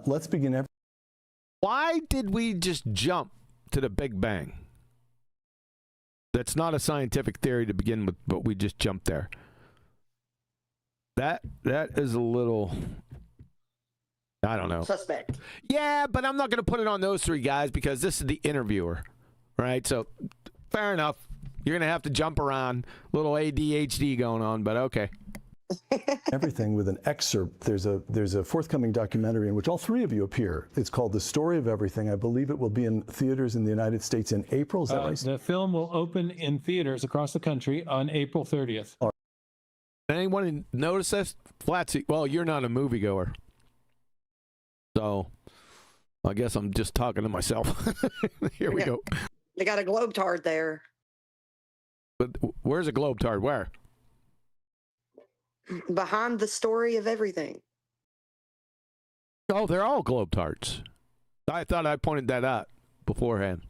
Let's begin. Why did we just jump to the Big Bang? That's not a scientific theory to begin with, but we just jumped there. That is a little... I don't know. Suspect. Yeah, but I'm not going to put it on those three guys because this is the interviewer, right? So, fair enough. You're going to have to jump around. Little ADHD going on, but okay. Everything with an excerpt. There's a forthcoming documentary in which all three of you appear. It's called The Story of Everything. I believe it will be in theaters in the United States in April. Is that right? The film will open in theaters across the country on April 30th. Anyone notice this? Flatsy, well, you're not a moviegoer. So, I guess I'm just talking to myself. Here we go. They got a globetard there. But where's a globetard? Where? Behind the story of everything. Oh, they're all globetards. I thought I pointed that out beforehand.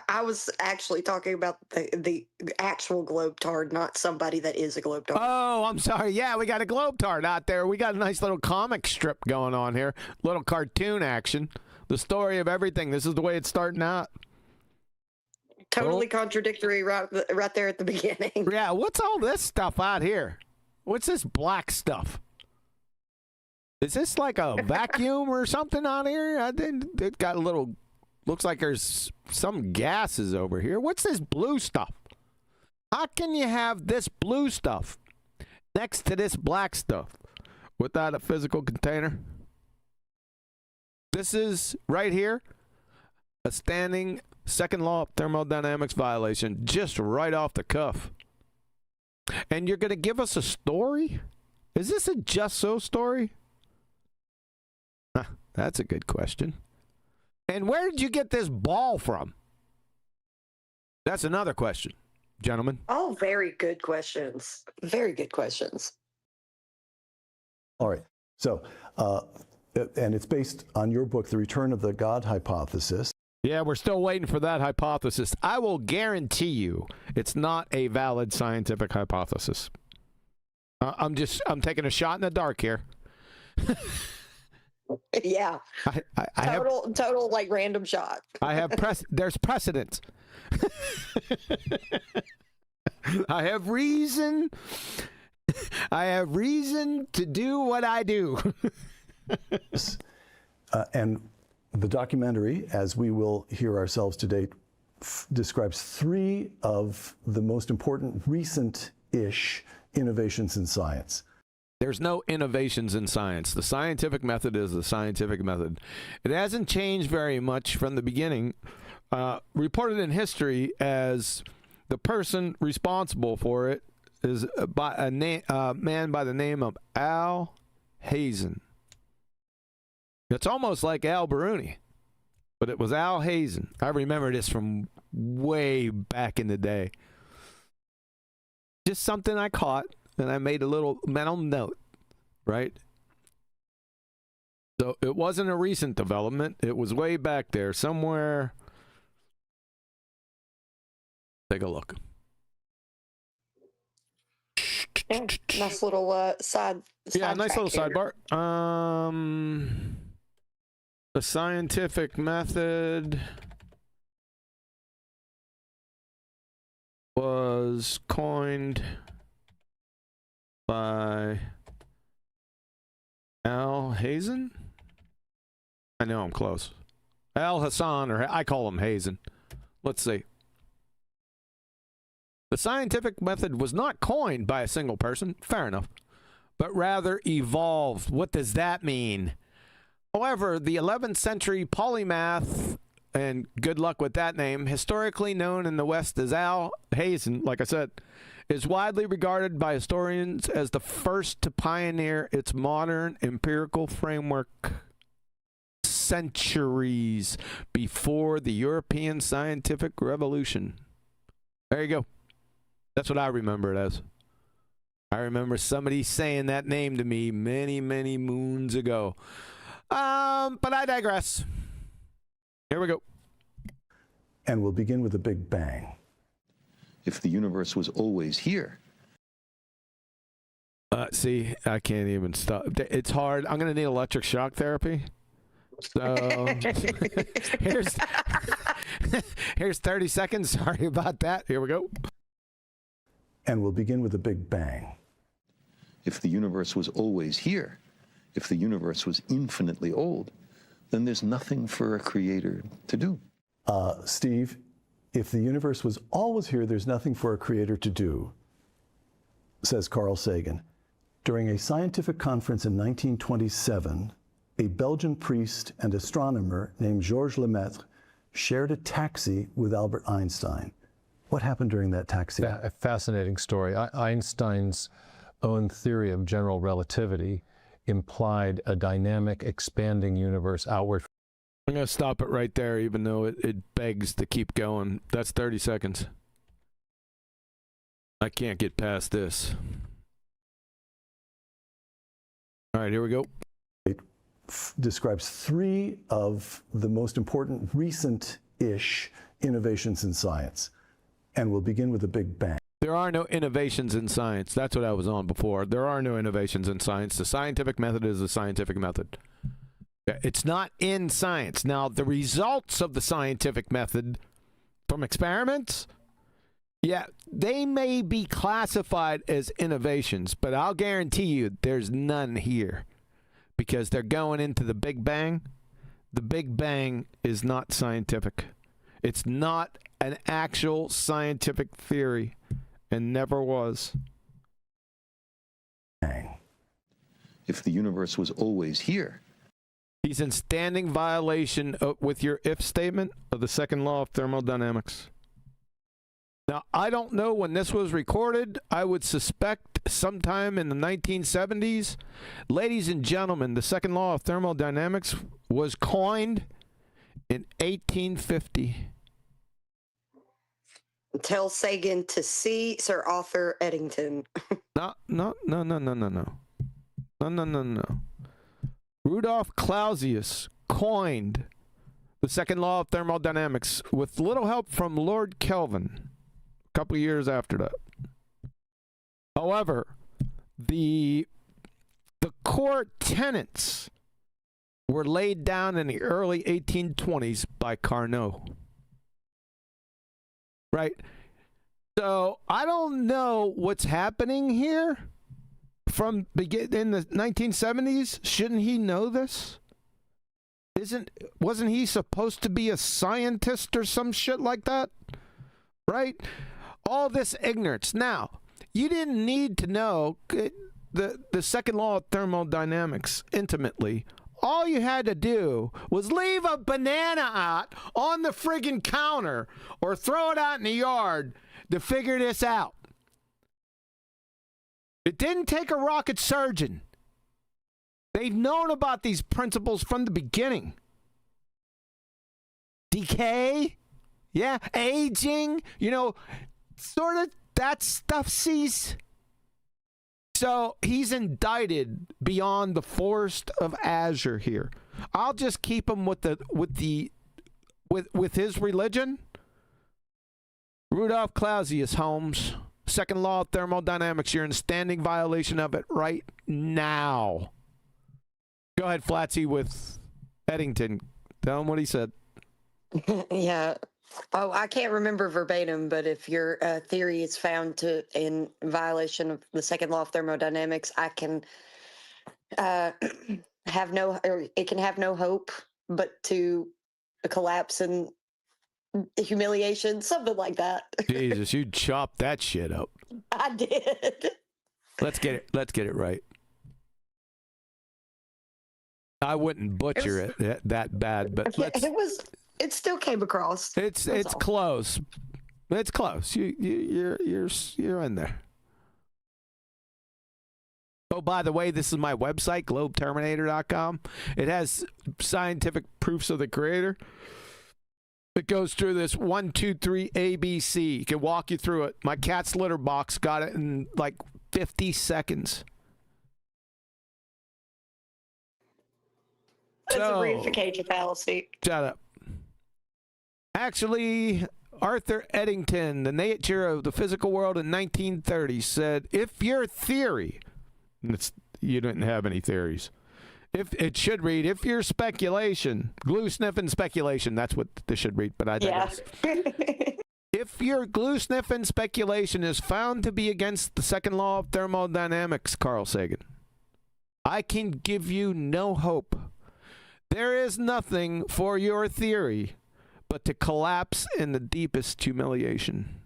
I was actually talking about the actual globetard, not somebody that is a globetard. Oh, I'm sorry. Yeah, we got a globetard out there. We got a nice little comic strip going on here. Little cartoon action. The story of everything. This is the way it's starting out. Totally contradictory right there at the beginning. Yeah, what's all this stuff out here? What's this black stuff? Is this like a vacuum or something on here? I think it got a little... Looks like there's some gases over here. What's this blue stuff? How can you have this blue stuff next to this black stuff without a physical container? This is, right here, a standing second law of thermodynamics violation, just right off the cuff. And you're going to give us a story? Is this a just so story? Huh, that's a good question. And where did you get this ball from? That's another question, gentlemen. Oh, very good questions. Very good questions. All right. So, and it's based on your book, The Return of the God Hypothesis. Yeah, we're still waiting for that hypothesis. I will guarantee you it's not a valid scientific hypothesis. I'm taking a shot in the dark here. Yeah. Total like random shot. I have there's precedent. I have reason to do what I do. And the documentary, as we will hear ourselves to date, describes three of the most important recent-ish innovations in science. There's no innovations in science. The scientific method is the scientific method. It hasn't changed very much from the beginning. Reported in history as the person responsible for it is by a man by the name of Al Hazen. It's almost like Al Biruni, but it was Al Hazen. I remember this from way back in the day. Just something I caught. And I made a little mental note, right? So it wasn't a recent development. It was way back there somewhere. Take a look. Yeah, nice little side. Yeah, nice little sidebar. The scientific method. was coined by Al-Hazen? I know I'm close. Al-Hassan, or I call him Hazen. Let's see. The scientific method was not coined by a single person, fair enough, but rather evolved. What does that mean? However, the 11th century polymath, and good luck with that name, historically known in the West as Al-Hazen, like I said, is widely regarded by historians as the first to pioneer its modern empirical framework centuries before the European scientific revolution. There you go. That's what I remember it as. I remember somebody saying that name to me many, many moons ago. But I digress. Here we go. And we'll begin with a Big Bang. If the universe was always here. See, I can't even stop. It's hard. I'm going to need electric shock therapy. So here's 30 seconds. Sorry about that. Here we go. And we'll begin with a Big Bang. If the universe was always here, if the universe was infinitely old, then there's nothing for a creator to do. Steve, if the universe was always here, there's nothing for a creator to do, says Carl Sagan. During a scientific conference in 1927, a Belgian priest and astronomer named Georges Lemaitre shared a taxi with Albert Einstein. What happened during that taxi? A fascinating story. Einstein's own theory of general relativity implied a dynamic, expanding universe outward. I'm going to stop it right there, even though it begs to keep going. That's 30 seconds. I can't get past this. All right, here we go. It describes three of the most important recent-ish innovations in science. And we'll begin with the Big Bang. There are no innovations in science. That's what I was on before. There are no innovations in science. The scientific method is the scientific method. It's not in science. Now, the results of the scientific method from experiments, yeah, they may be classified as innovations, but I'll guarantee you there's none here because they're going into the Big Bang. The Big Bang is not scientific. It's not an actual scientific theory and never was. If the universe was always here. He's in standing violation with your if statement of the second law of thermodynamics. Now, I don't know when this was recorded. I would suspect sometime in the 1970s. Ladies and gentlemen, the second law of thermodynamics was coined in 1850. Tell Sagan to see Sir Arthur Eddington. No. Rudolf Clausius coined the second law of thermodynamics with little help from Lord Kelvin a couple of years after that. However, the core tenets were laid down in the early 1820s by Carnot. Right? So I don't know what's happening here from in the 1970s. Shouldn't he know this? Wasn't he supposed to be a scientist or some shit like that? Right? All this ignorance. Now, you didn't need to know the second law of thermodynamics intimately. All you had to do was leave a banana out on the friggin' counter or throw it out in the yard to figure this out. It didn't take a rocket surgeon. They've known about these principles from the beginning. Decay, yeah, aging, sort of that stuff sees. So he's indicted beyond the forest of azure here. I'll just keep him with his religion. Rudolf Clausius, Holmes. Second law of thermodynamics. You're in standing violation of it right now. Go ahead, Flatsy, with Eddington. Tell him what he said. Yeah. Oh, I can't remember verbatim, but if your theory is found to in violation of the second law of thermodynamics, I can have no, or it can have no hope but to collapse and humiliation, something like that. Jesus, you chopped that shit up. I did. Let's get it right. I wouldn't butcher it that bad, but it still came across. It's close. It's close. You're in there. Oh, by the way, this is my website, globeterminator.com. It has scientific proofs of the creator. It goes through this 1, 2, 3 ABC. It can walk you through it. My cat's litter box got it in like 50 seconds. That's a reification fallacy. Shut up. Actually, Arthur Eddington, the nature of the physical world in 1930, said, if your theory, you didn't have any theories, if it should read, if your speculation, glue sniffing speculation, that's what this should read, but I digress. If your glue sniffing speculation is found to be against the second law of thermodynamics, Carl Sagan, I can give you no hope. There is nothing for your theory but to collapse in the deepest humiliation.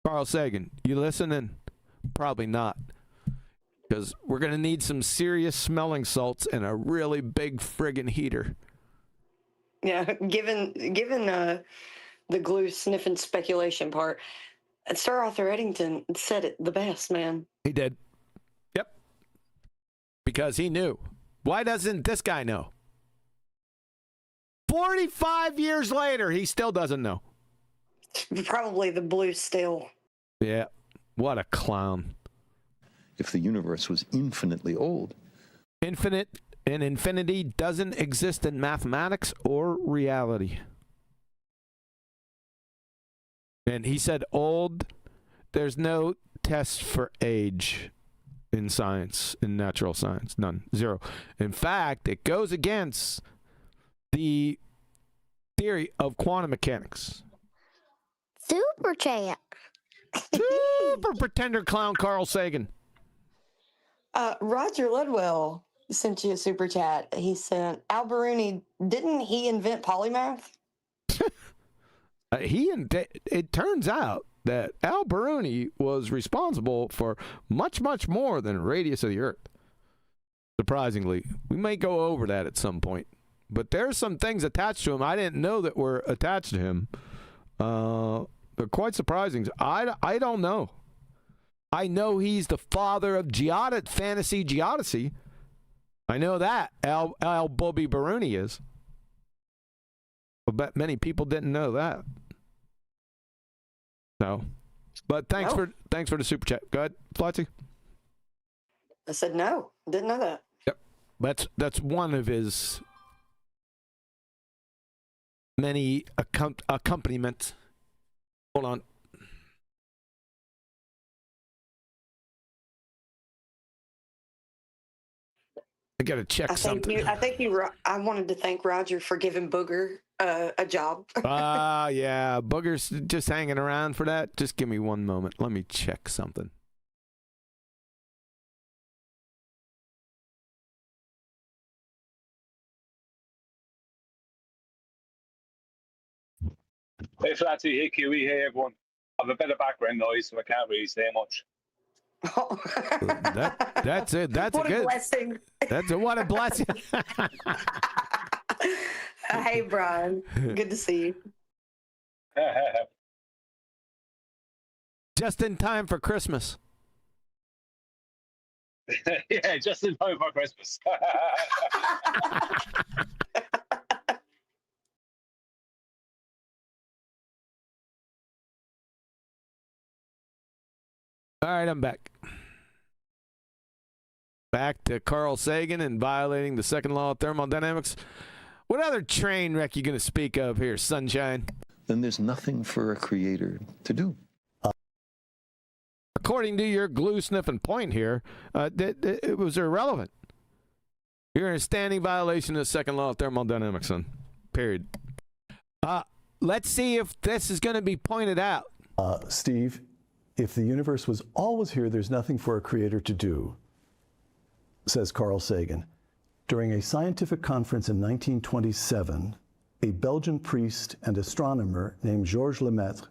Carl Sagan, you listening? Probably not. Because we're going to need some serious smelling salts and a really big friggin' heater. Yeah, given the glue sniffing speculation part, Sir Arthur Eddington said it the best, man. He did. Yep. Because he knew. Why doesn't this guy know? 45 years later, he still doesn't know. Probably the blue still. Yeah. What a clown. If the universe was infinitely old. Infinite and infinity doesn't exist in mathematics or reality. And he said old, there's no test for age in science, in natural science. None. Zero. In fact, it goes against the theory of quantum mechanics. Superchat. Super pretender clown Carl Sagan. Roger Ludwell sent you a super chat. He sent Al-Biruni. Didn't he invent polymath? It turns out that Al-Biruni was responsible for much, much more than radius of the Earth. Surprisingly, we may go over that at some point. But there's some things attached to him I didn't know that were attached to him. They're quite surprising. I don't know. I know he's the father of fantasy geodesy. I know that Al-Biruni is. I bet many people didn't know that. So, but thanks for the super chat. Go ahead, Flotzy. I said no. Didn't know that. Yep. That's one of his many accompaniments. Hold on. I gotta check something. I wanted to thank Roger for giving Booger a job. Yeah, Booger's just hanging around for that. Just give me one moment. Let me check something. Hey, Flatty, hey, Kiwi, hey, everyone. I have a bit of background noise, so I can't really say much. That's it. That's what a good blessing. What a blessing. Hey, Brian. Good to see you. Just in time for Christmas. Yeah, just in time for Christmas. All right, I'm back. Back to Carl Sagan and violating the second law of thermodynamics. What other train wreck you going to speak of here, sunshine? Then there's nothing for a creator to do. According to your glue-sniffing point here, it was irrelevant. You're in a standing violation of the second law of thermodynamics, son. Period. Let's see if this is going to be pointed out. Steve, if the universe was always here, there's nothing for a creator to do, says Carl Sagan. During a scientific conference in 1927, a Belgian priest and astronomer named Georges Lemaitre.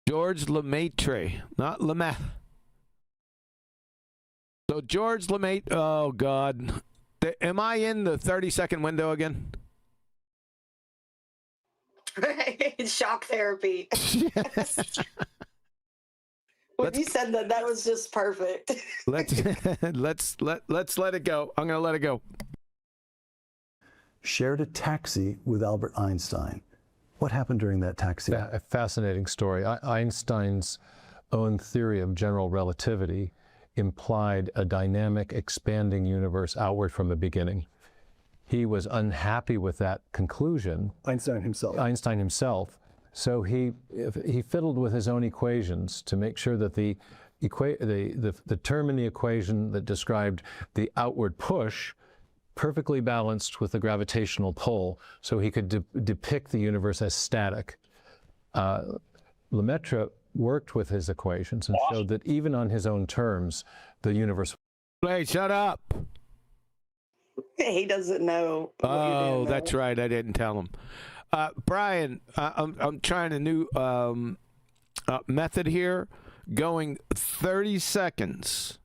Georges Lemaitre, not Lemaitre. So Georges Lemaitre, oh God. Am I in the 30-second window again? Shock therapy. Yes. When you said that, that was just perfect. let's let it go. I'm gonna let it go. Shared a taxi with Albert Einstein. What happened during that taxi? A fascinating story. Einstein's own theory of general relativity implied a dynamic, expanding universe outward from the beginning. He was unhappy with that conclusion. Einstein himself. So he fiddled with his own equations to make sure that the term in the equation that described the outward push perfectly balanced with the gravitational pull, so he could depict the universe as static. Lemaitre worked with his equations and showed that even on his own terms, the universe... Hey, shut up! He doesn't know. Oh, that's right. I didn't tell him. Brian, I'm trying a new method here, going 30 seconds,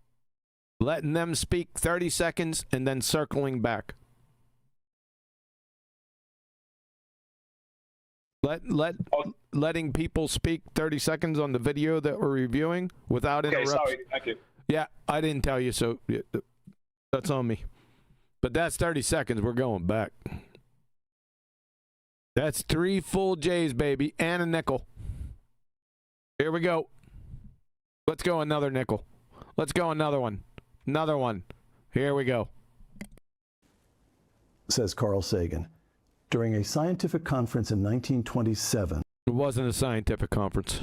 letting them speak 30 seconds, and then circling back. Letting people speak 30 seconds on the video that we're reviewing without interruption. Sorry, thank you. Yeah, I didn't tell you, so that's on me. But that's 30 seconds. We're going back. That's 3 full J's, baby, and a nickel. Here we go. Let's go another nickel. Let's go another one. Another one. Here we go. Says Carl Sagan. During a scientific conference in 1927. It wasn't a scientific conference.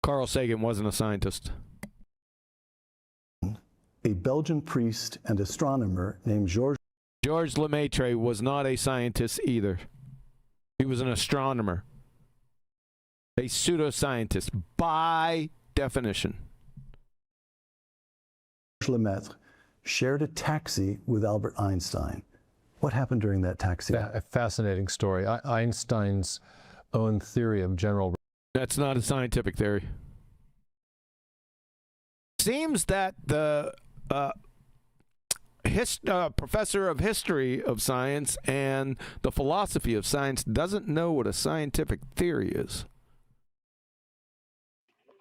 Carl Sagan wasn't a scientist. A Belgian priest and astronomer named Georges Lemaitre was not a scientist either. He was an astronomer. A pseudoscientist by definition. Lemaitre shared a taxi with Albert Einstein. What happened during that taxi? A fascinating story. Einstein's own theory of general... That's not a scientific theory. Seems that the professor of history of science and the philosophy of science doesn't know what a scientific theory is.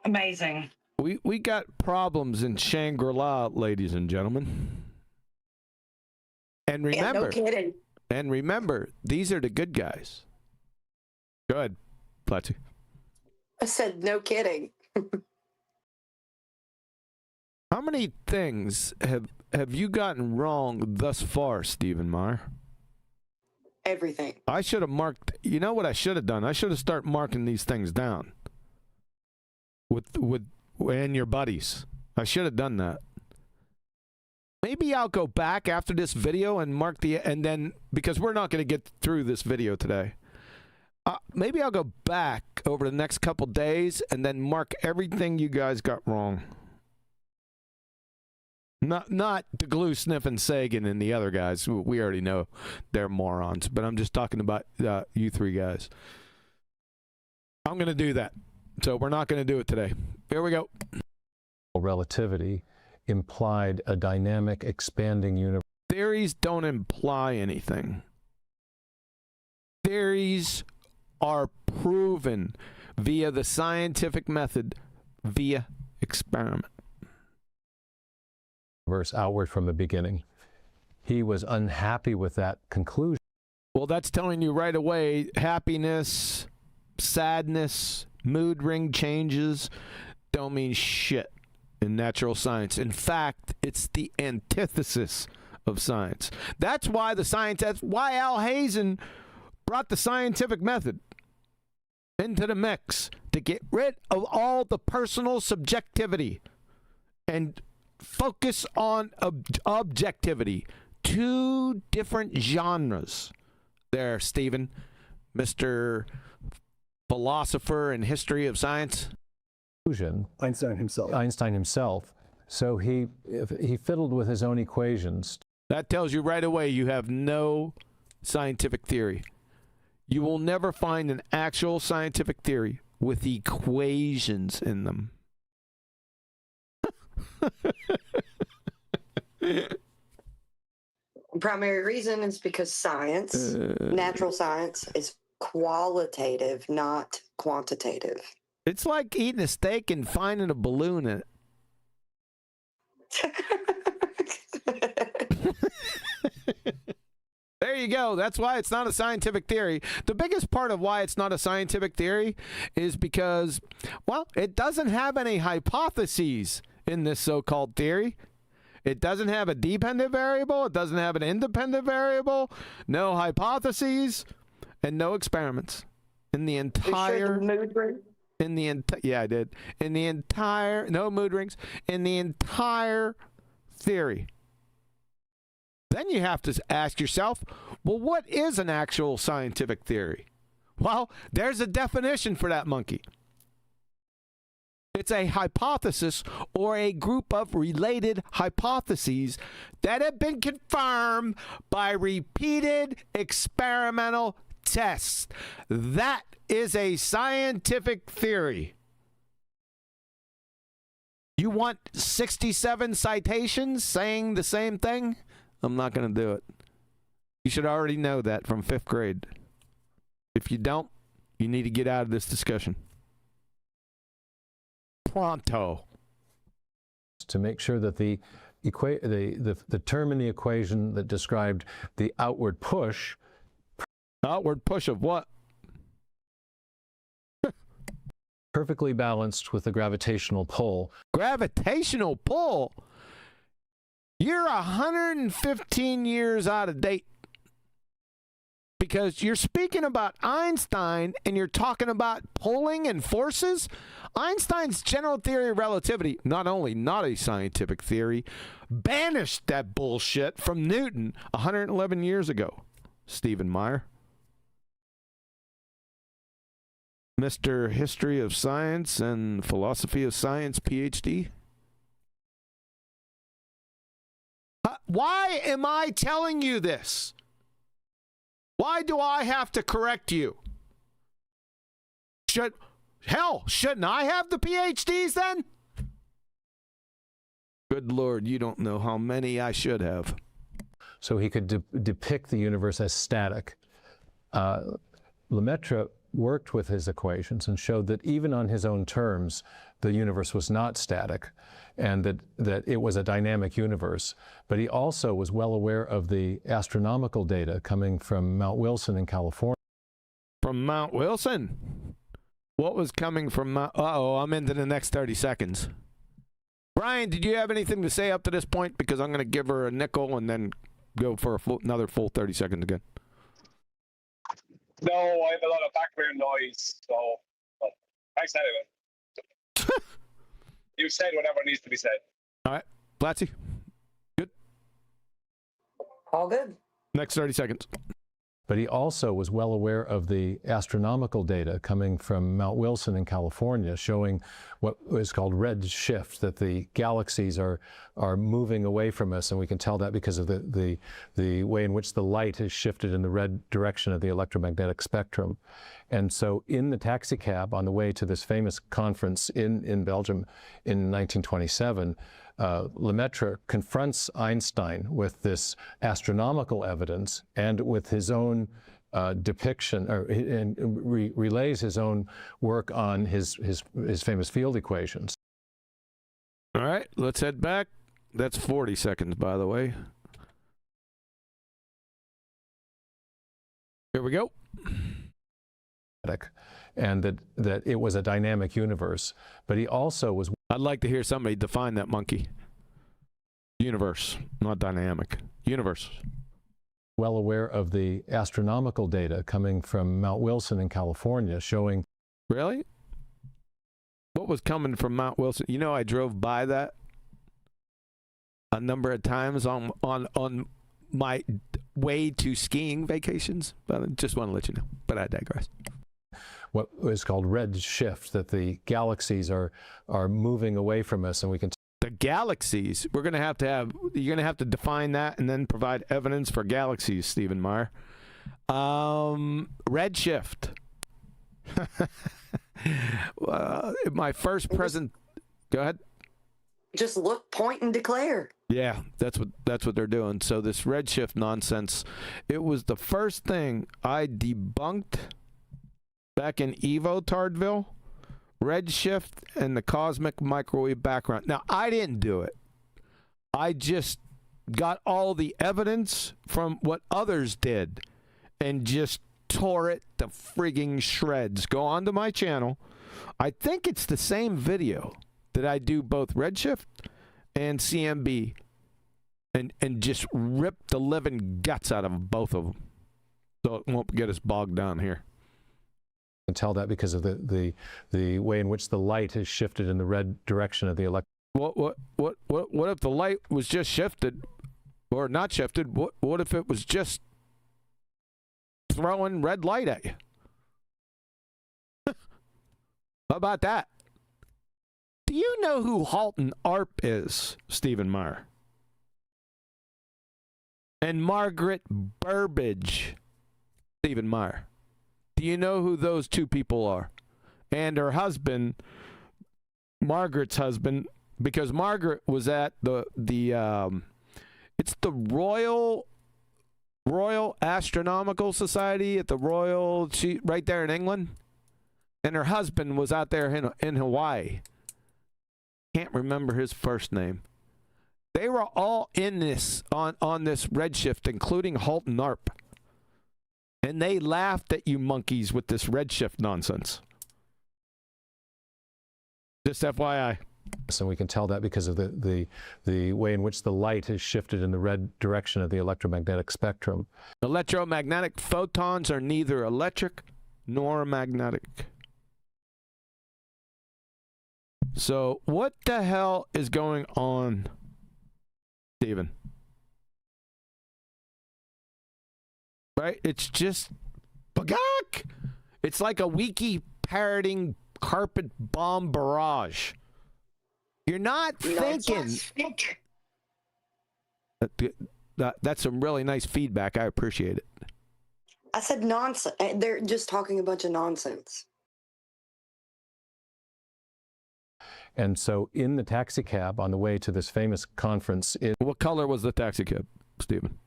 Amazing. We got problems in Shangri-La, ladies and gentlemen. And remember, no kidding. And remember, these are the good guys. Go ahead, Platzi. I said no kidding. How many things have you gotten wrong thus far, Stephen Meyer? Everything. I should have marked. You know what I should have done? I should have started marking these things down with and your buddies. I should have done that. Maybe I'll go back after this video and mark and then, because we're not going to get through this video today. Maybe I'll go back over the next couple days and then mark everything you guys got wrong. Not the glue sniffing Sagan and the other guys. We already know they're morons, but I'm just talking about you three guys. I'm going to do that. So we're not going to do it today. Here we go. Relativity implied a dynamic, expanding universe. Theories don't imply anything. Theories are proven via the scientific method, via experiment. Verse outward from the beginning. He was unhappy with that conclusion. Well, that's telling you right away, happiness, sadness, mood ring changes don't mean shit in natural science. In fact, it's the antithesis of science. That's why that's why Al Hazen brought the scientific method into the mix, to get rid of all the personal subjectivity and focus on objectivity. Two different genres there, Stephen. Mr. Philosopher and history of science? Einstein himself. So he fiddled with his own equations. That tells you right away you have no scientific theory. You will never find an actual scientific theory with equations in them. Primary reason is because science, natural science, is qualitative, not quantitative. It's like eating a steak and finding a balloon in it. There you go. That's why it's not a scientific theory. The biggest part of why it's not a scientific theory is because, well, it doesn't have any hypotheses in this so-called theory. It doesn't have a dependent variable. It doesn't have an independent variable. No hypotheses and no experiments. In the entire... yeah, I did. In the entire... No mood rings. In the entire theory. Then you have to ask yourself, well, what is an actual scientific theory? Well, there's a definition for that monkey. It's a hypothesis or a group of related hypotheses that have been confirmed by repeated experimental tests. That is a scientific theory. You want 67 citations saying the same thing? I'm not going to do it. You should already know that from 5th grade. If you don't, you need to get out of this discussion. Pronto. To make sure that the term in the equation that described the outward push. Outward push of what? Perfectly balanced with the gravitational pull. Gravitational pull? You're 115 years out of date. Because you're speaking about Einstein and you're talking about pulling and forces. Einstein's general theory of relativity, not only not a scientific theory, banished that bullshit from Newton 111 years ago. Stephen Meyer. Mr. History of Science and Philosophy of Science, PhD. Why am I telling you this? Why do I have to correct you? Shouldn't I have the PhDs then? Good Lord, you don't know how many I should have. So he could depict the universe as static. Lemaitre worked with his equations and showed that even on his own terms, the universe was not static and that it was a dynamic universe. But he also was well aware of the astronomical data coming from Mount Wilson in California. From Mount Wilson? What was coming from Mount... Uh-oh, I'm into the next 30 seconds. Brian, did you have anything to say up to this point? Because I'm going to give her a nickel and then go for another full 30 seconds again. No, I have a lot of background noise, so thanks anyway. You said whatever needs to be said. All right. Blatzy? Good? All good. Next 30 seconds. But he also was well aware of the astronomical data coming from Mount Wilson in California, showing what is called red shift, that the galaxies are moving away from us, and we can tell that because of the way in which the light is shifted in the red direction of the electromagnetic spectrum. And so in the taxi cab on the way to this famous conference in Belgium in 1927, Lemaitre confronts Einstein with this astronomical evidence and with his own depiction, and relays his own work on his famous field equations. All right, let's head back. That's 40 seconds, by the way. Here we go. And that it was a dynamic universe. But he also was... I'd like to hear somebody define that monkey. Universe, not dynamic. Universe. Well aware of the astronomical data coming from Mount Wilson in California, showing... Really? What was coming from Mount Wilson? You know, I drove by that a number of times on my way to skiing vacations. But I just want to let you know. But I digress. What is called red shift, that the galaxies are moving away from us, and we can. The galaxies. You're going to have to define that and then provide evidence for galaxies, Stephen Meyer. Redshift. My first present. Go ahead. Just look, point, and declare. Yeah, that's what they're doing. So this redshift nonsense, it was the first thing I debunked back in Evo Tardville. Redshift and the cosmic microwave background. Now, I didn't do it. I just got all the evidence from what others did and just tore it to frigging shreds. Go onto my channel. I think it's the same video that I do both redshift and CMB and just rip the living guts out of both of them. So it won't get us bogged down here. Can tell that because of the way in which the light has shifted in the red direction of the electron. What if the light was just shifted or not shifted? What if it was just throwing red light at you? How about that? Do you know who Halton Arp is, Stephen Meyer? And Margaret Burbage, Stephen Meyer. Do you know who those two people are? And her husband, Margaret's husband, because Margaret was at it's the Royal Astronomical Society at the Royal, right there in England. And her husband was out there in Hawaii. Can't remember his first name. They were all in this, on this redshift, including Halton Arp. And they laughed at you monkeys with this redshift nonsense. Just FYI. So we can tell that because of the way in which the light has shifted in the red direction of the electromagnetic spectrum. Electromagnetic photons are neither electric nor magnetic. So what the hell is going on, Stephen? Right? It's just bagak. It's like a wiki parroting carpet bomb barrage. You're not thinking. That's some really nice feedback. I appreciate it. I said nonsense. They're just talking a bunch of nonsense. And so in the taxi cab on the way to this famous conference. What color was the taxi cab, Stephen?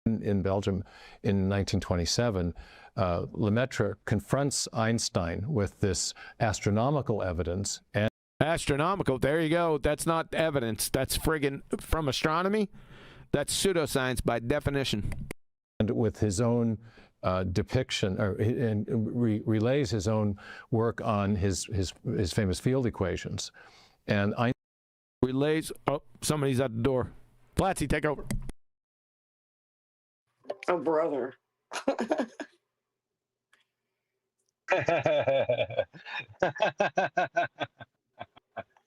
In Belgium in 1927, Lemaitre confronts Einstein with this astronomical evidence. And astronomical, there you go. That's not evidence. That's friggin' from astronomy. That's pseudoscience by definition. And with his own depiction, and relays his own work on his famous field equations. And Einstein relays, oh, somebody's at the door. Platzi, take over. Oh, brother.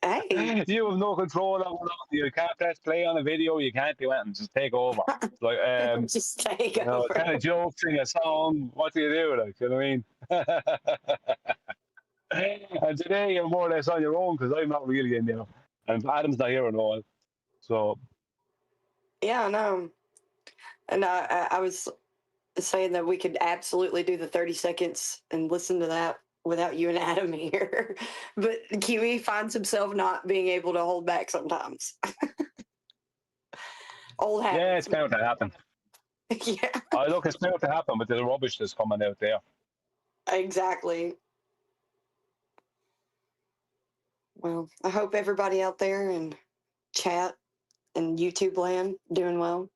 Hey. You have no control over it. You can't press play on a video. You can't do anything. Just take over. Like, just take over. Kind of joke, sing a song. What do you do? Like, you know what I mean? And today you're more or less on your own because I'm not really in there, and Adam's not here at all. So. Yeah, I know. And I was saying that we could absolutely do the 30 seconds and listen to that without you and Adam here. But Kiwi finds himself not being able to hold back sometimes. Old habits. Yeah, it's bound to happen. Yeah. Oh, look, it's bound to happen with the rubbish that's coming out there. Exactly. Well, I hope everybody out there in chat and YouTube land doing well.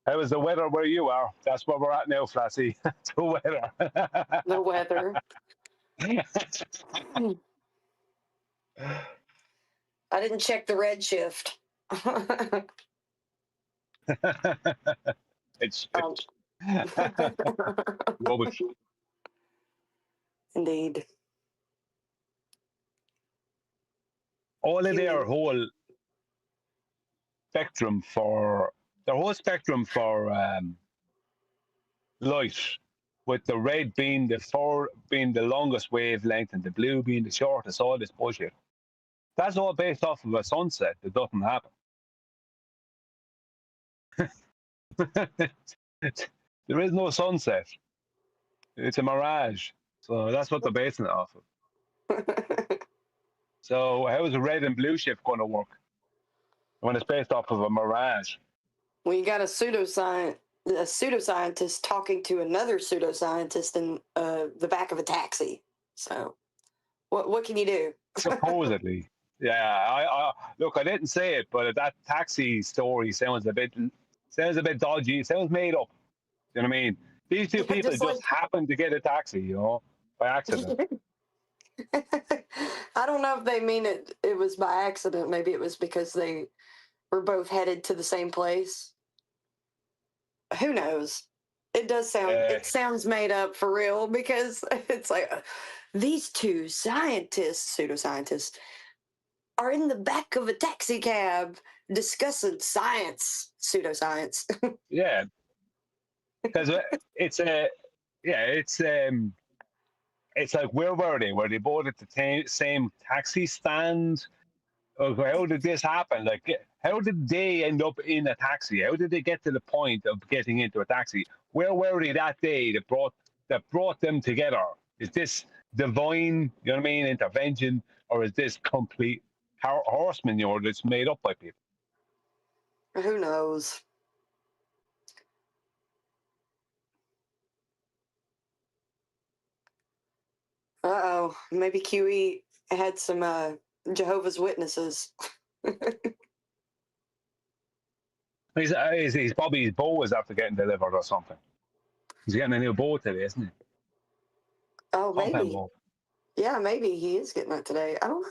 How is the weather where you are? That's where we're at now, Flashy. The weather. The weather. I didn't check the red shift. It's rubbish. Indeed. All of their whole spectrum for light, with the red being the longest wavelength and the blue being the shortest, all this bullshit. That's all based off of a sunset that doesn't happen. There is no sunset. It's a mirage. So that's what they're basing it off of. So how is a red and blue shift going to work when it's based off of a mirage? Well, you got a pseudoscientist talking to another pseudoscientist in the back of a taxi. So what can you do? Supposedly. Yeah, I look, I didn't say it, but that taxi story sounds a bit dodgy. It sounds made up. You know what I mean? These two people just happened to get a taxi, by accident. I don't know if they mean it was by accident. Maybe it was because they were both headed to the same place. Who knows? It does sound it sounds made up for real, because it's like these two pseudoscientists are in the back of a taxi cab discussing pseudoscience. Yeah, because it's like, where were they? Were they both at the same taxi stand? Or how did this happen? Like, how did they end up in a taxi? How did they get to the point of getting into a taxi? Where were they that day that brought them together? Is this divine, intervention, or is this complete horse manure that's made up by people? Who knows? Uh-oh, maybe QE had some Jehovah's Witnesses. He's probably, his bow is after getting delivered or something. He's getting a new bow today, isn't he? Oh, maybe. Yeah, maybe he is getting it today. I don't know.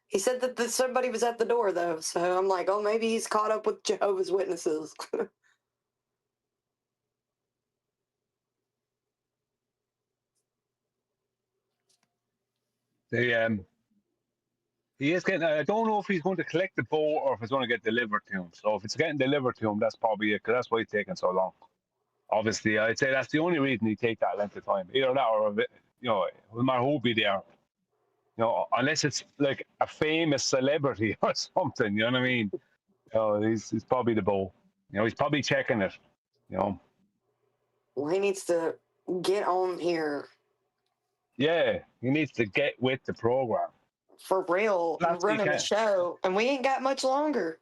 He said that somebody was at the door, though, so I'm like, oh, maybe he's caught up with Jehovah's Witnesses. He is getting. I don't know if he's going to collect the bow or if it's going to get delivered to him. So if it's getting delivered to him, that's probably it, because that's why it's taking so long. Obviously, I'd say that's the only reason he take that length of time. Either that, or no matter who'll be there, unless it's like a famous celebrity or something. You know what I mean? He's probably the bow. He's probably checking it. Well, he needs to get on here. Yeah, he needs to get with the program. For real, running the show, and we ain't got much longer.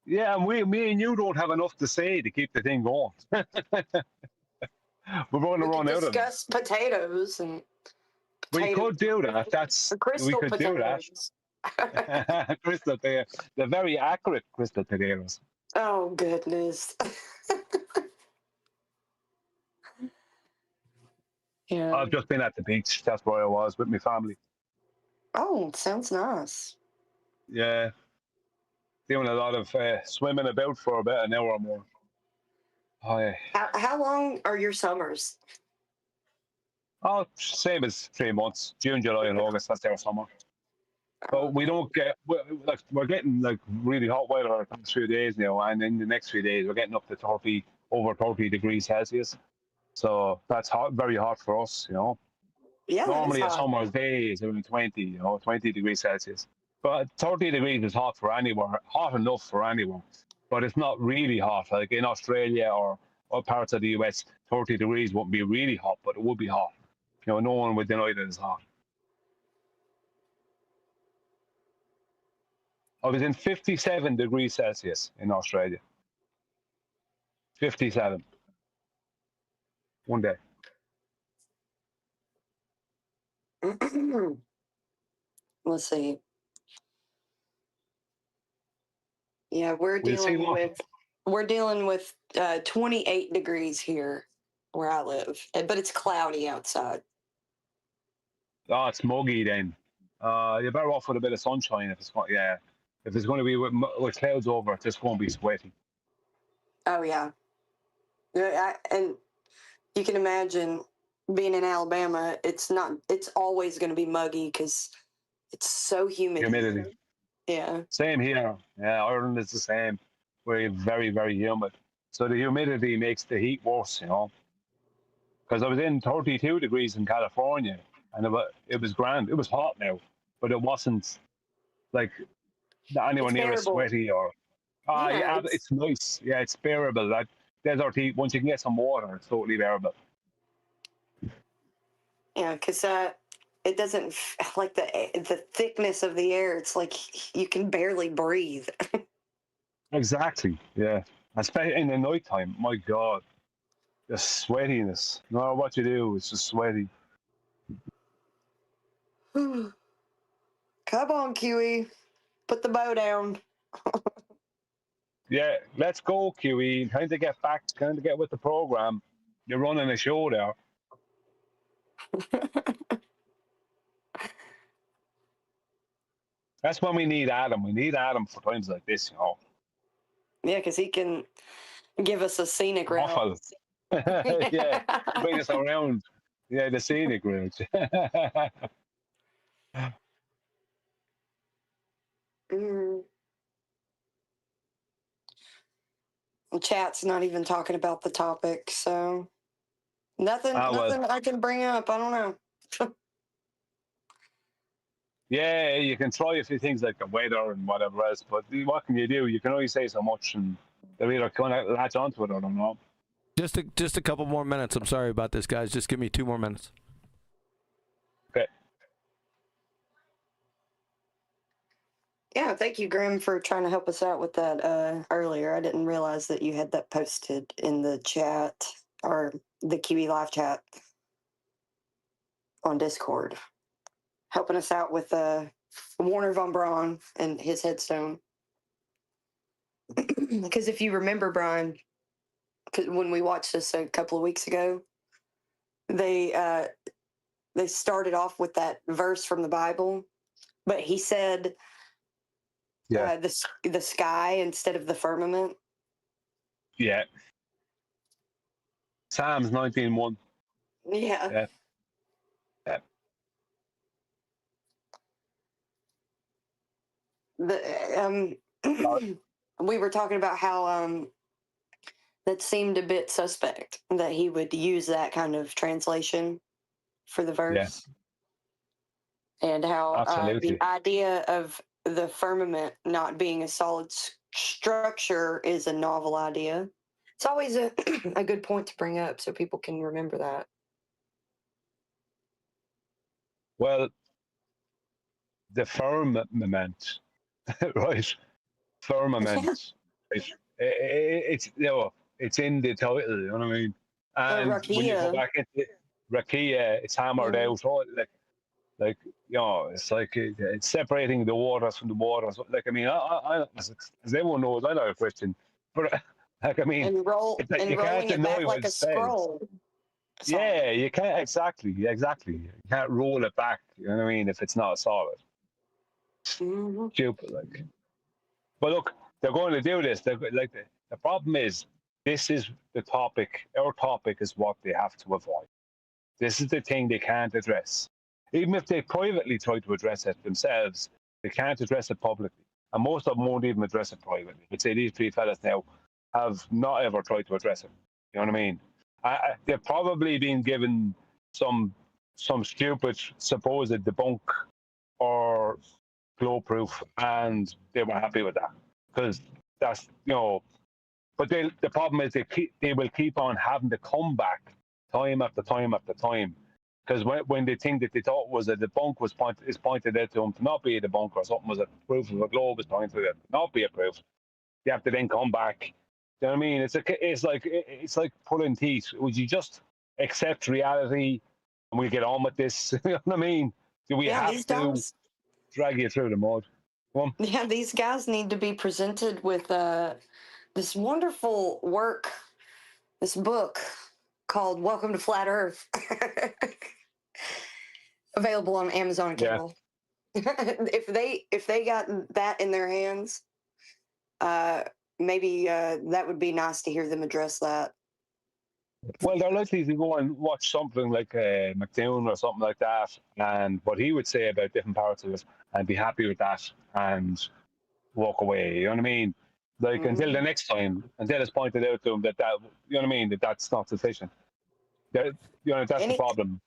Yeah, and me and you don't have enough to say to keep the thing going. We're going to run out of it. Discuss potatoes and. We could do that. We could potatoes. Do that. Crystal, they're very accurate crystal potatoes. Oh goodness. Yeah. I've just been at the beach. That's where I was with my family. Oh, sounds nice. Yeah. Doing a lot of swimming about for about an hour or more. Oh, yeah. How long are your summers? Oh, same as 3 months. June, July, and August. That's our summer. But we don't get, we're getting like really hot weather the next few days now, and in the next few days we're getting up to over 30 degrees Celsius. So that's hot, very hot for us, Yeah. Normally a summer's day is around 20, 20 degrees Celsius. But 30 degrees is hot enough for anyone. But it's not really hot. Like in Australia or parts of the US, 30 degrees won't be really hot, but it would be hot. No one would deny that it's hot. I was in 57 degrees Celsius in Australia. 57. One day. Let's see. Yeah, we're dealing with 28 degrees here where I live, but it's cloudy outside. Oh, it's muggy then. You're better off with a bit of sunshine if it's going. Yeah, if it's going to be with clouds over, it just won't be sweaty. Oh yeah, and you can imagine being in Alabama. It's always going to be muggy because it's so humid. Humidity. Yeah. Same here. Yeah, Ireland is the same. We're very, very humid. So the humidity makes the heat worse, you know. Because I was in 32 degrees in California, and it was grand. It was hot now, but it wasn't like anywhere It's near as bearable. sweaty or. Yeah, It's nice. Yeah, it's bearable. That desert heat. Once you can get some water, it's totally bearable. yeah, because it doesn't like the thickness of the air. It's like you can barely breathe. Exactly. Yeah, especially in the nighttime. My God, the sweatiness. No matter what you do, it's just sweaty. Come on, Kiwi, put the bow down. Yeah, let's go, QE. Time to get back. Time to get with the program. You're running a show there. That's when we need Adam. We need Adam for times like this, you know. Yeah, because he can give us a scenic route. Waffle. Yeah, bring us around. Yeah, the scenic route. Chat's not even talking about the topic, so nothing Well, I can bring up. I don't know. yeah, you can try a few things like the weather and whatever else, but what can you do? You can only say so much, and they're either going to latch onto it or not. Just a couple more minutes. I'm sorry about this, guys. Just give me 2 more minutes. Okay. Yeah, thank you, Grim, for trying to help us out with that earlier. I didn't realize that you had that posted in the chat or the Kiwi live chat on Discord, helping us out with Warner von Braun and his headstone. Because if you remember, Brian, when we watched this a couple of weeks ago, they started off with that verse from the Bible, but he said the sky instead of the firmament. Yeah. Psalms 19:1. Yeah. Yeah. Yeah. We were talking about how that seemed a bit suspect that he would use that kind of translation for the verse, and how the idea of the firmament not being a solid structure is a novel idea. It's always a good point to bring up so people can remember that. Well, the firmament, right? Firmament. It's it's in the title. You know what I mean? And when you go back into Rakia, it's hammered out. Like it's like it's separating the waters from the waters. Like I mean, I as everyone knows, I'm not a Christian, but like I mean, and rolling it back like a scroll. Yeah, you can't exactly. You can't roll it back. You know what I mean? If it's not solid. Stupid, like. But look, they're going to do this. Like the problem is, this is the topic. Our topic is what they have to avoid. This is the thing they can't address. Even if they privately try to address it themselves, they can't address it publicly. And most of them won't even address it privately. I'd say these three fellas now have not ever tried to address it. You know what I mean? They've probably been given some stupid supposed debunk or glow proof, and they were happy with that because that's But the problem is they will keep on having to come back time after time after time, because when they think that they thought was a debunk is pointed out to them to not be a debunk, or something was a proof of a globe is pointed out to not be a proof, they have to then come back. You know what I mean? It's like pulling teeth. Would you just accept reality and we get on with this? You know what I mean? Do we have to drag you through the mud? Yeah, these guys need to be presented with this wonderful work, this book called "Welcome to Flat Earth," available on Amazon Kindle. Yeah. if they got that in their hands, maybe that would be nice to hear them address that. Well, they're likely to go and watch something like McDoon or something like that, and what he would say about different parts of it, and be happy with that, and walk away. You know what I mean? Like until the next time, until it's pointed out to him that you know what I mean, that's not sufficient. That, you know, that's the problem.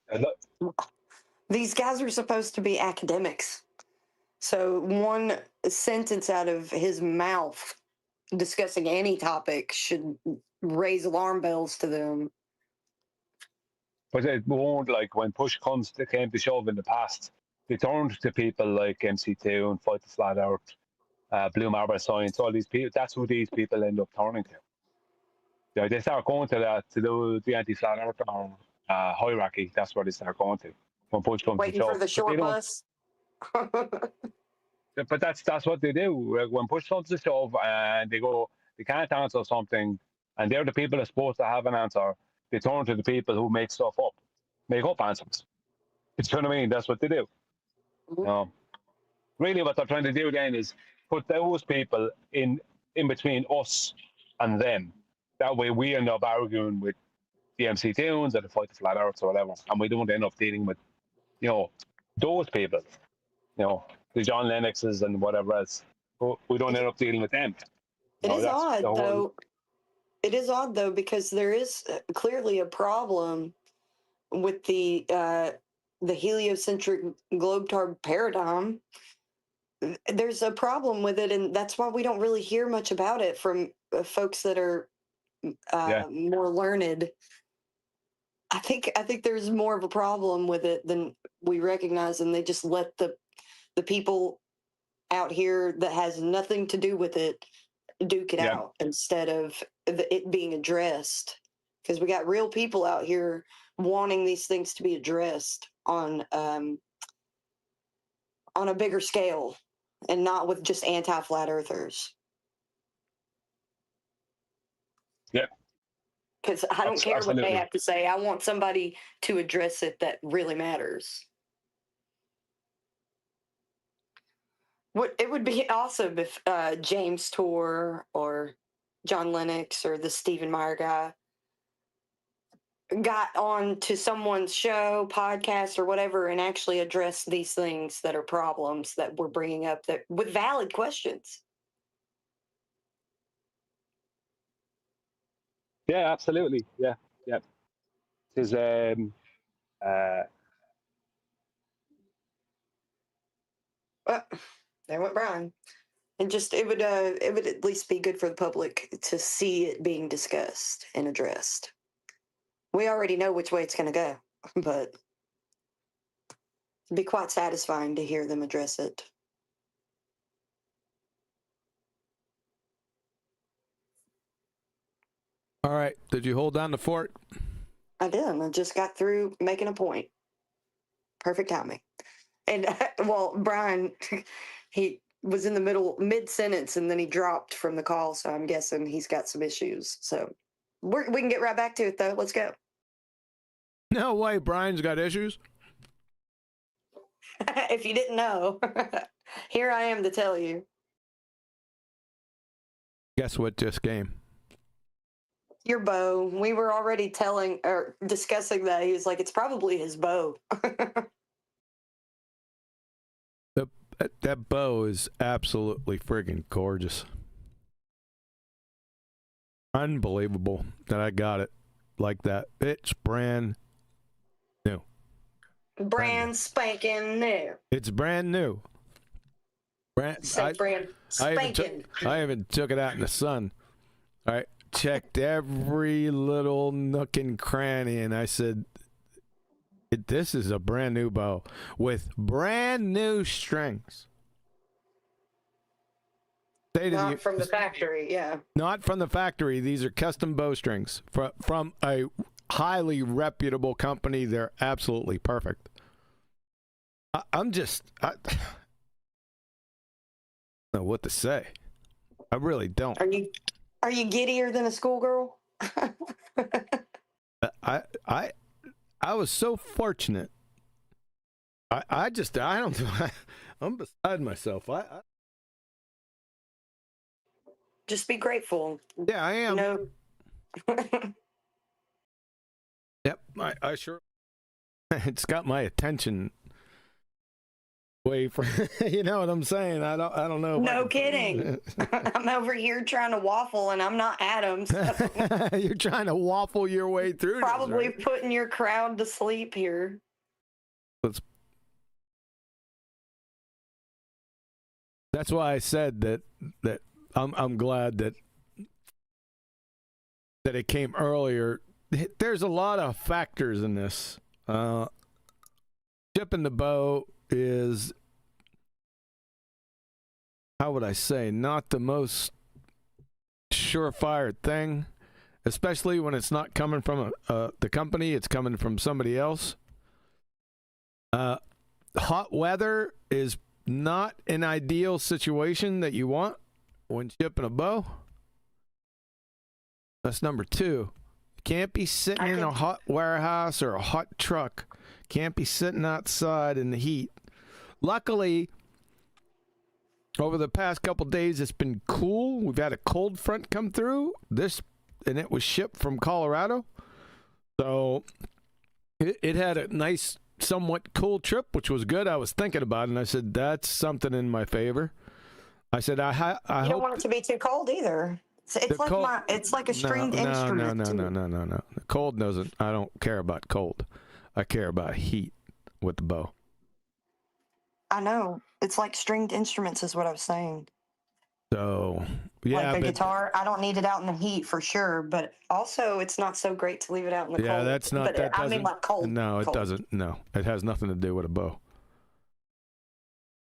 These guys are supposed to be academics. So one sentence out of his mouth discussing any topic should raise alarm bells to them. But it won't, like, when push came to shove in the past, they turned to people like MC2 and Fight the Flat Earth, Blue Marble Science, all these people. That's who these people end up turning to. You know, they start going to that, to the anti-flat earth hierarchy. That's where they start going to when push comes to Waiting for shove. the short bus. But that's what they do. When push comes to shove and they go, they can't answer something, and they're the people that are supposed to have an answer, they turn to the people who make stuff up, make up answers. You know what I mean? That's what they do. Really what they're trying to do then is put those people in between us and them. That way we end up arguing with the MC Tunes or the Fight the Flat Earth or whatever, and we don't end up dealing with, you know, those people, you know, the John Lennoxes and whatever else. We don't end up dealing with them. It is odd, though. It is odd, though, because there is clearly a problem with the heliocentric globe-tard paradigm. There's a problem with it, and that's why we don't really hear much about it from folks that are more learned. I think there's more of a problem with it than we recognize, and they just let the people out here that has nothing to do with it duke it out instead of it being addressed. Because we got real people out here wanting these things to be addressed on a bigger scale, and not with just anti-flat earthers. Yeah. Because I don't care what they have to say. I want somebody to address it that really matters. It would be awesome if James Tour or John Lennox or the Stephen Meyer guy got on to someone's show, podcast, or whatever, and actually addressed these things that are problems that we're bringing up that with valid questions. Yeah, absolutely. Yeah, yeah. Because there went Brian. And just it would at least be good for the public to see it being discussed and addressed. We already know which way it's going to go, but it'd be quite satisfying to hear them address it. All right. Did you hold down the fort? I did. I just got through making a point. Perfect timing. And well, Brian, he was in the mid-sentence, and then he dropped from the call, so I'm guessing he's got some issues. So we can get right back to it, though. Let's go. No way, Brian's got issues. If you didn't know, here I am to tell you. Guess what just came? Your bow. We were already discussing that. He was like, it's probably his bow. That bow is absolutely friggin' gorgeous. Unbelievable that I got it like that. It's brand new. Brand spanking new. It's brand new. Brand spanking. I even took it out in the sun. All right, checked every little nook and cranny, and I said, this is a brand new bow with brand new strings. Not from the factory, yeah. Not from the factory. These are custom bowstrings from a highly reputable company. They're absolutely perfect. I don't know what to say. I really don't. Are you giddier than a schoolgirl? I was so fortunate. I'm beside myself. Just be grateful. Yeah, I am. Yep, I sure. It's got my attention way from. You know what I'm saying? I don't know. No kidding. I'm over here trying to waffle, and I'm not Adam. So You're trying to waffle your way through. probably this, right? putting your crowd to sleep here. That's why I said that I'm glad that it came earlier. There's a lot of factors in this. Shipping the bow is, how would I say, not the most surefire thing, especially when it's not coming from the company, it's coming from somebody else. Hot weather is not an ideal situation that you want when shipping a bow. That's number 2. You can't be sitting in a hot warehouse or a hot truck. Can't be sitting outside in the heat. Luckily, over the past couple days, it's been cool. We've had a cold front come through. And it was shipped from Colorado. So it had a nice, somewhat cool trip, which was good. I was thinking about it, and I said, that's something in my favor. I said, I You don't want it to be too cold either. It's like a stringed instrument. No. The cold doesn't. I don't care about cold. I care about heat with the bow. I know. It's like stringed instruments is what I was saying. So, yeah. Like a guitar, I don't need it out in the heat for sure, but also it's not so great to leave it out in the cold. Yeah, that's not. But I mean, like cold. No, it cold. doesn't. No, it has nothing to do with a bow.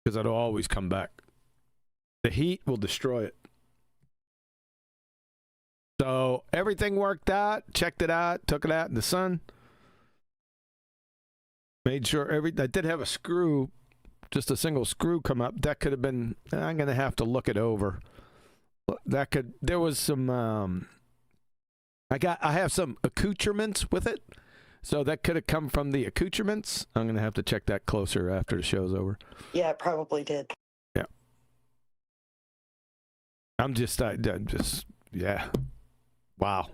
Because it'll always come back. The heat will destroy it. So everything worked out. Checked it out. Took it out in the sun. Made sure I did have a screw, just a single screw come up. That could have been. I'm gonna have to look it over. There was some. I have some accoutrements with it, so that could have come from the accoutrements. I'm gonna have to check that closer after the show's over. Yeah, it probably did. Yeah. I'm just. Yeah. Wow.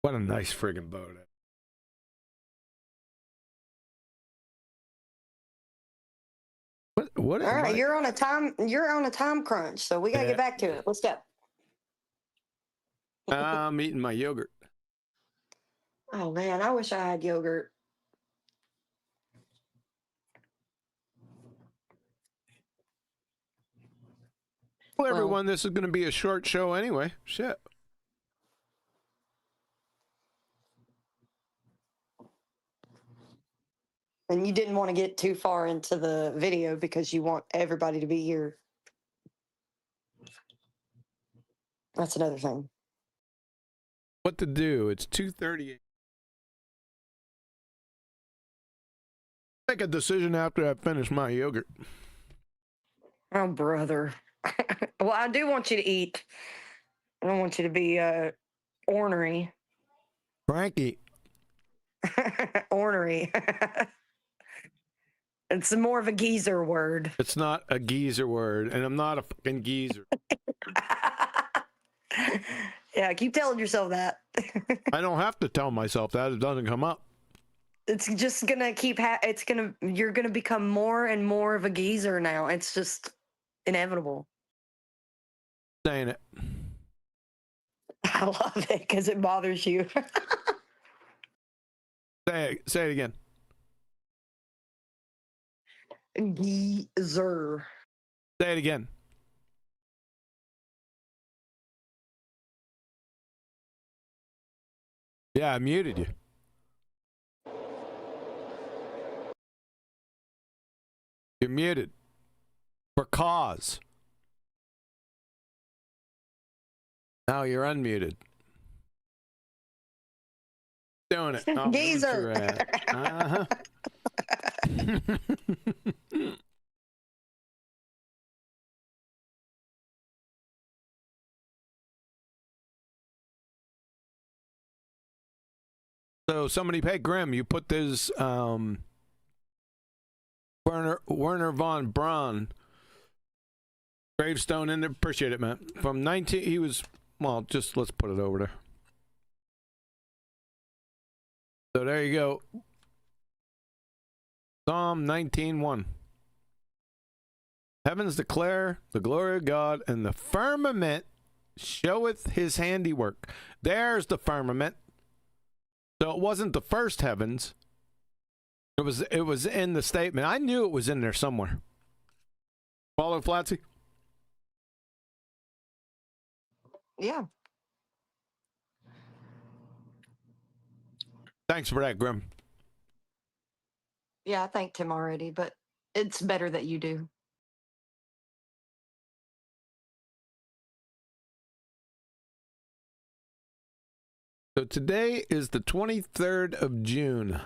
What a nice friggin' boat. What All right, you're on a time crunch, so we gotta get back to it. Let's go. I'm eating my yogurt. Oh man, I wish I had yogurt. Well, everyone, this is going to be a short show anyway. Shit. And you didn't want to get too far into the video because you want everybody to be here. That's another thing. What to do? It's 2:38. Make a decision after I finish my yogurt. Oh, brother. Well, I do want you to eat. I don't want you to be ornery. Frankie. Ornery. It's more of a geezer word. It's not a geezer word, and I'm not a fucking geezer. Yeah, keep telling yourself that. I don't have to tell myself that. It doesn't come up. It's just gonna keep. You're gonna become more and more of a geezer now. It's just inevitable. Saying it. I love it because it bothers you. Say it again. Geezer. Say it again. Yeah, I muted you. You're muted. For cause. Now you're unmuted. Doing it. Geezer. Uh-huh. So somebody, hey Grim, you put this Werner von Braun gravestone in there. Appreciate it, man. From 19, he was, well, just let's put it over there. So there you go. Psalm 19:1. Heavens declare the glory of God, and the firmament showeth his handiwork. There's the firmament. So it wasn't the first heavens. It was in the statement. I knew it was in there somewhere. Follow, Flatsy? Yeah. Thanks for that, Grim. Yeah, I thanked him already, but it's better that you do. So today is the 23rd of June.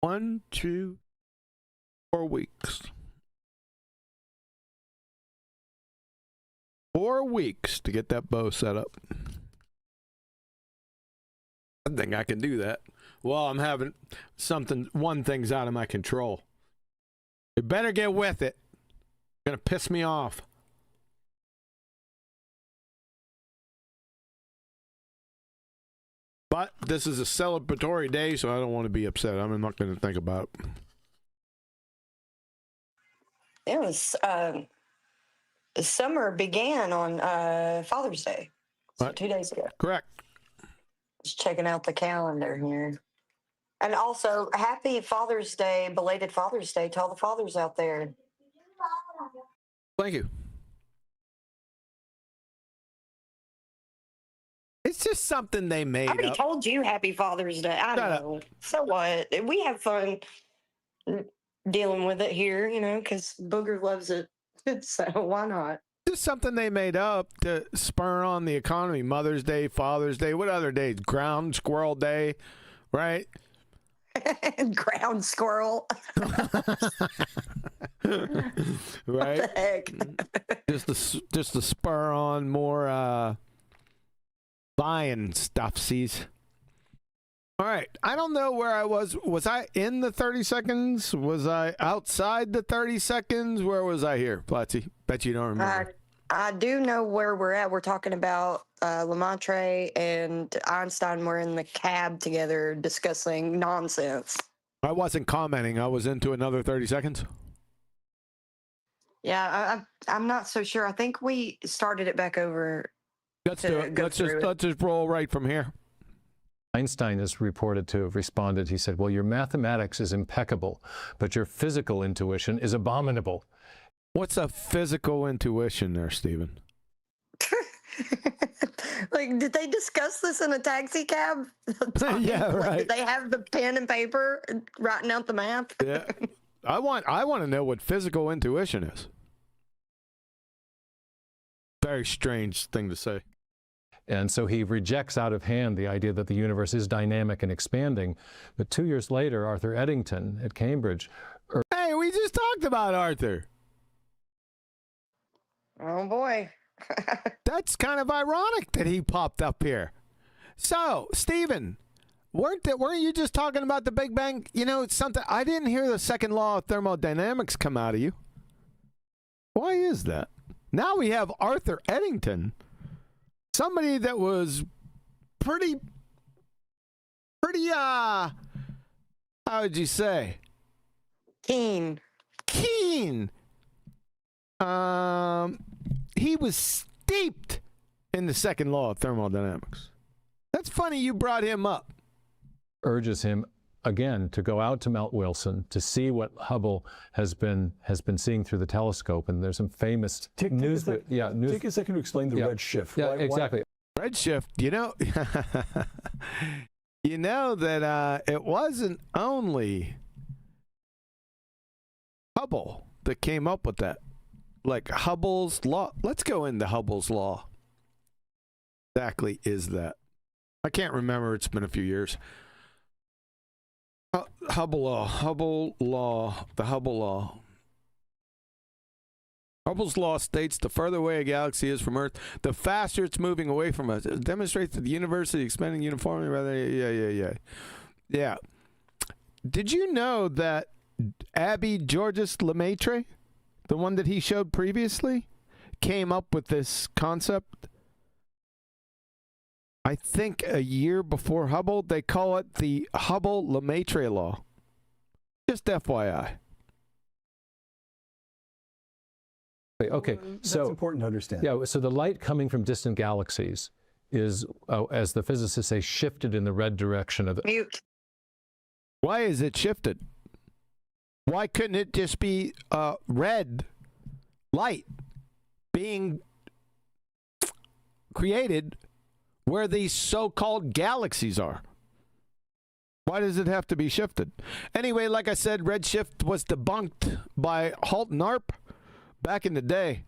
1, 2, 4 weeks. 4 weeks to get that bow set up. I think I can do that. Well, I'm having one thing's out of my control. You better get with it. It's gonna piss me off. But this is a celebratory day, so I don't want to be upset. I'm not going to think about it. It was summer began on Father's Day, so 2 days ago. Correct. Just checking out the calendar here. And also, happy Father's Day, belated Father's Day to all the fathers out there. Thank you. It's just something they made I already up. told you Happy Father's Day. I know. So what? We have fun dealing with it here, you know, because Booger loves it. So why not? Just something they made up to spur on the economy. Mother's Day, Father's Day, what other days? Ground Squirrel Day, right? Ground squirrel. Right? What the heck? just to spur on more buying stuffsies. All right. I don't know where I was. Was I in the 30 seconds? Was I outside the 30 seconds? Where was I here, Platsy? Bet you don't remember. I do know where we're at. We're talking about Lemaitre and Einstein were in the cab together discussing nonsense. I wasn't commenting. I was into another 30 seconds. Yeah, I'm not so sure. I think we started it back over. Let's do it. Let's just roll right from here. Einstein is reported to have responded. He said, well, your mathematics is impeccable, but your physical intuition is abominable. What's a physical intuition there, Stephen? Like, did they discuss this in a taxi cab? Yeah, right. Did they have the pen and paper writing out the math? Yeah. I want to know what physical intuition is. Very strange thing to say. And so he rejects out of hand the idea that the universe is dynamic and expanding. But 2 years later, Arthur Eddington at Cambridge. Hey, we just talked about Arthur. Oh, boy. That's kind of ironic that he popped up here. So, Stephen, weren't you just talking about the Big Bang? You know, it's something. I didn't hear the second law of thermodynamics come out of you. Why is that? Now we have Arthur Eddington. Somebody that was pretty, how would you say? Keen. He was steeped in the second law of thermodynamics. That's funny you brought him up. Urges him again to go out to Mount Wilson to see what Hubble has been seeing through the telescope, and there's some famous news. Take a second to explain the redshift. Yeah, exactly. Redshift, you know, you know that it wasn't only Hubble that came up with that. Like Hubble's law. Let's go into Hubble's law. Exactly is that? I can't remember. It's been a few years. Hubble law. The Hubble law. Hubble's law states the further away a galaxy is from Earth, the faster it's moving away from us. It demonstrates that the universe is expanding uniformly rather. Yeah. Did you know that Abby Georges Lemaitre, the one that he showed previously, came up with this concept? I think a year before Hubble. They call it the Hubble-Lemaitre law. Just FYI. Okay, so that's important to understand. Yeah, so the light coming from distant galaxies is, as the physicists say, shifted in the red direction of the... Mute. Why is it shifted? Why couldn't it just be red light being created where these so-called galaxies are? Why does it have to be shifted? Anyway, like I said, redshift was debunked by Halt and Arp back in the day,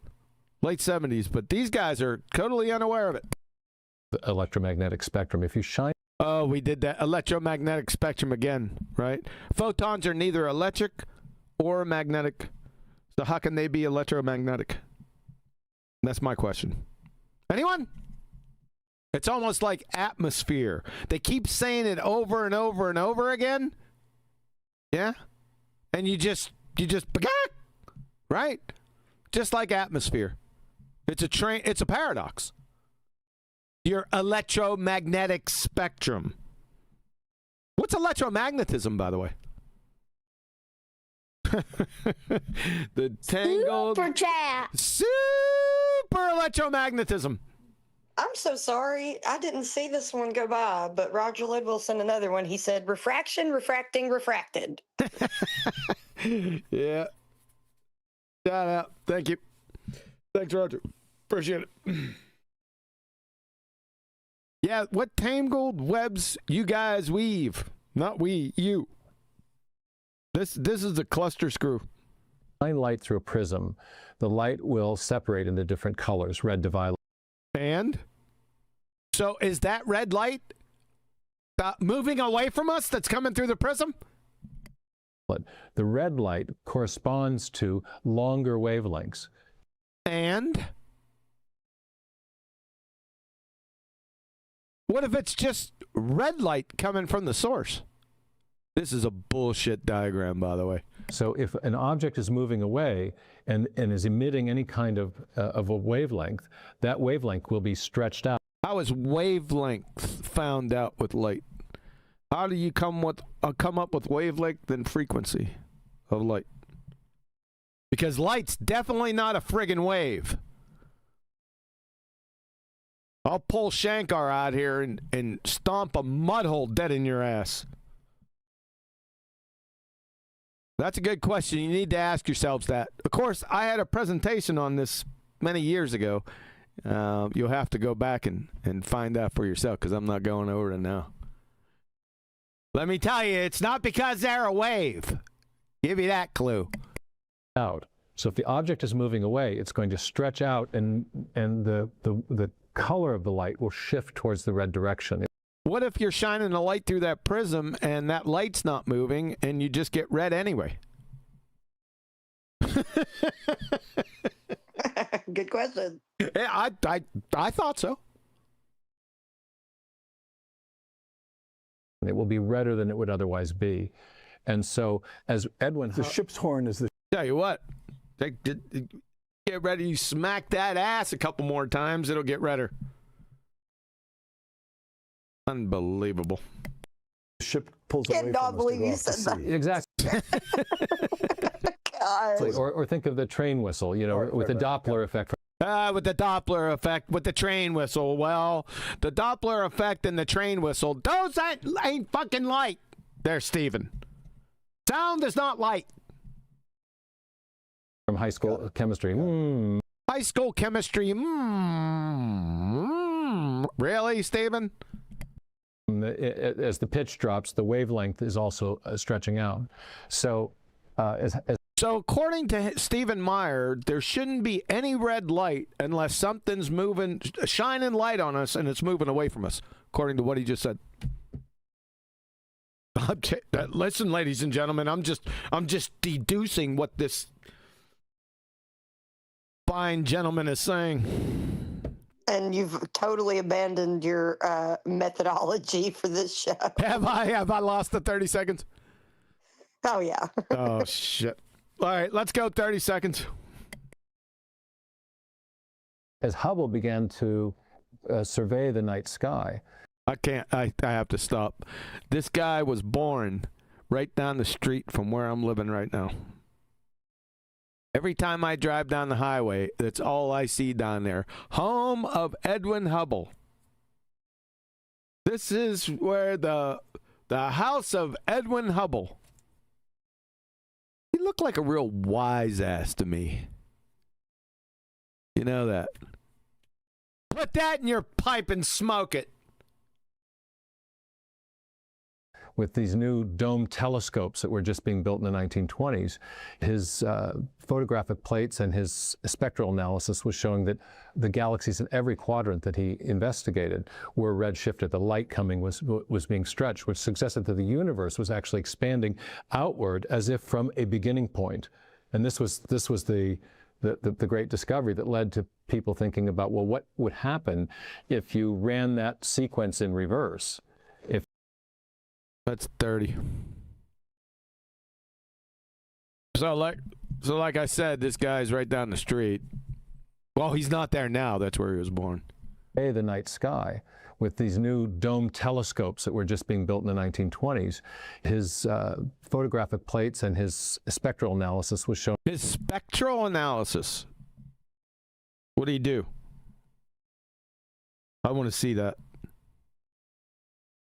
late 70s, but these guys are totally unaware of it. The electromagnetic spectrum. If you shine... Oh, we did that electromagnetic spectrum again, right? Photons are neither electric or magnetic. So how can they be electromagnetic? That's my question. Anyone? It's almost like atmosphere. They keep saying it over and over and over again. Yeah? And you just right? Just like atmosphere. It's a paradox. Your electromagnetic spectrum. What's electromagnetism, by the way? The tangled Superchat. super electromagnetism. I'm so sorry. I didn't see this one go by, but Roger Lid will send another one. He said, refraction, refracting, refracted. Yeah. Shout out. Thank you. Thanks, Roger. Appreciate it. Yeah, what tangled webs you guys weave. Not we, you. This is the cluster screw. Shine light through a prism. The light will separate into different colors, red to violet. And? So is that red light moving away from us that's coming through the prism? The red light corresponds to longer wavelengths. And? What if it's just red light coming from the source? This is a bullshit diagram, by the way. So if an object is moving away and is emitting any kind of a wavelength, that wavelength will be stretched out. How is wavelength found out with light? How do you come up with wavelength and frequency of light? Because light's definitely not a friggin' wave. I'll pull Shankar out here and stomp a mud hole dead in your ass. That's a good question. You need to ask yourselves that. Of course, I had a presentation on this many years ago. You'll have to go back and find out for yourself because I'm not going over it now. Let me tell you, it's not because they're a wave. Give you that clue. Out. So if the object is moving away, it's going to stretch out and the color of the light will shift towards the red direction. What if you're shining a light through that prism and that light's not moving and you just get red anyway? Good question. Yeah, I thought so. It will be redder than it would otherwise be. And so as Edwin... The ship's horn is the... Tell you what, get ready, you smack that ass a couple more times, it'll get redder. Unbelievable. The ship pulls away from us to Cannot believe go you off to said sea. Exactly. God. Or think of the train whistle, you know, with the Doppler effect. With the Doppler effect, with the train whistle. Well, the Doppler effect and the train whistle, those ain't fucking light. There, Stephen. Sound is not light. From high school chemistry. High school chemistry. Really, Stephen? As the pitch drops, the wavelength is also stretching out. So, So according to Stephen Meyer, there shouldn't be any red light unless something's moving, shining light on us, and it's moving away from us. According to what he just said. Listen, ladies and gentlemen, I'm just deducing what this fine gentleman is saying. And you've totally abandoned your methodology for this show. Have I lost the 30 seconds? Oh, yeah. Oh, shit. All right, let's go 30 seconds. As Hubble began to survey the night sky. I have to stop. This guy was born right down the street from where I'm living right now. Every time I drive down the highway, that's all I see down there. Home of Edwin Hubble. This is where the house of Edwin Hubble. He looked like a real wise ass to me. You know that. Put that in your pipe and smoke it. With these new dome telescopes that were just being built in the 1920s, his photographic plates and his spectral analysis was showing that the galaxies in every quadrant that he investigated were redshifted. The light coming was being stretched, which suggested that the universe was actually expanding outward as if from a beginning point. And this was the great discovery that led to people thinking about, well, what would happen if you ran that sequence in reverse? That's 30. So like I said, this guy's right down the street. Well, he's not there now. That's where he was born. The night sky. With these new dome telescopes that were just being built in the 1920s, his photographic plates and his spectral analysis was showing. His spectral analysis. What do you do? I want to see that.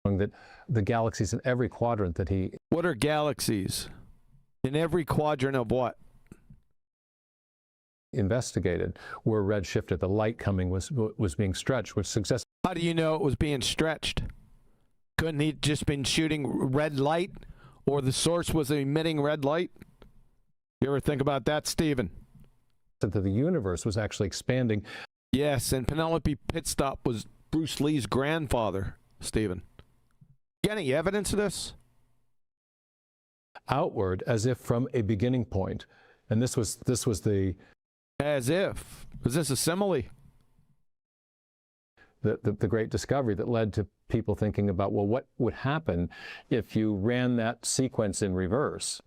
That the galaxies in every quadrant that he... What are galaxies? In every quadrant of what? Investigated were redshifted. The light coming was being stretched, which suggests... How do you know it was being stretched? Couldn't he just been shooting red light? Or the source was emitting red light? You ever think about that, Stephen? That the universe was actually expanding. Yes, and Penelope Pitstop was Bruce Lee's grandfather, Stephen. Got any evidence of this? Outward, as if from a beginning point. And this was the... As if. Was this a simile? The great discovery that led to people thinking about, well, what would happen if you ran that sequence in reverse?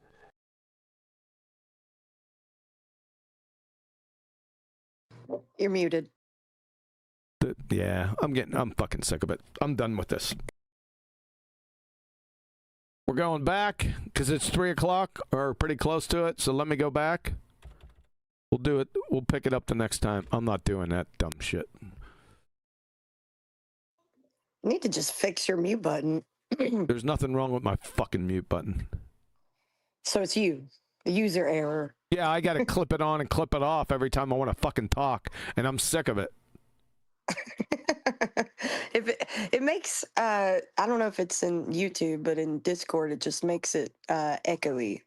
You're muted. Yeah, I'm fucking sick of it. I'm done with this. We're going back because it's 3 o'clock or pretty close to it. So let me go back. We'll do it. We'll pick it up the next time. I'm not doing that dumb shit. You need to just fix your mute button. There's nothing wrong with my fucking mute button. So it's you, the user error. Yeah, I got to clip it on and clip it off every time I want to fucking talk, and I'm sick of it. If it makes I don't know if it's in YouTube, but in Discord it just makes it echoey.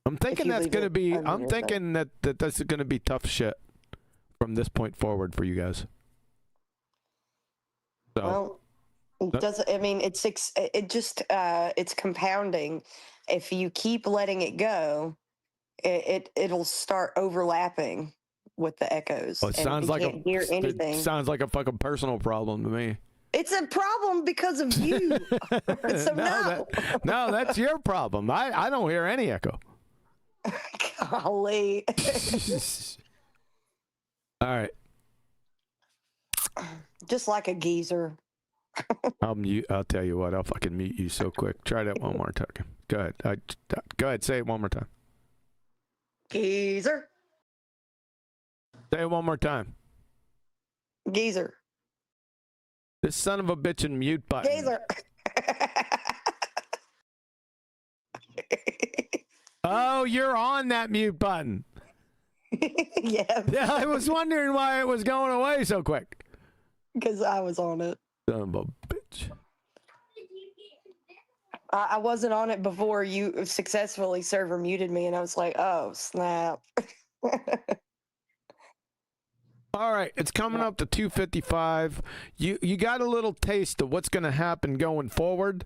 I'm thinking that's gonna be. I'm thinking that that's gonna be tough shit from this point forward for you guys. So, well, it doesn't. I mean, it's compounding. If you keep letting it go, it'll start overlapping with the echoes. Well, it sounds like can't hear anything. It sounds like a fucking personal problem to me. It's a problem because of you. So no, that's your problem. I don't hear any echo. Golly. All right. Just like a geezer. I'll tell you what. I'll fucking mute you so quick. Try that one more time. Go ahead. Go ahead. Say it one more time. Geezer. Say it one more time. Geezer. This son of a bitch and mute button. Geezer. Oh, you're on that mute button. Yeah. Yeah, I was wondering why it was going away so quick. Because I was on it. Son of a bitch. I wasn't on it before you successfully server muted me, and I was like, oh, snap. All right, it's coming up to 2:55. You got a little taste of what's going to happen going forward.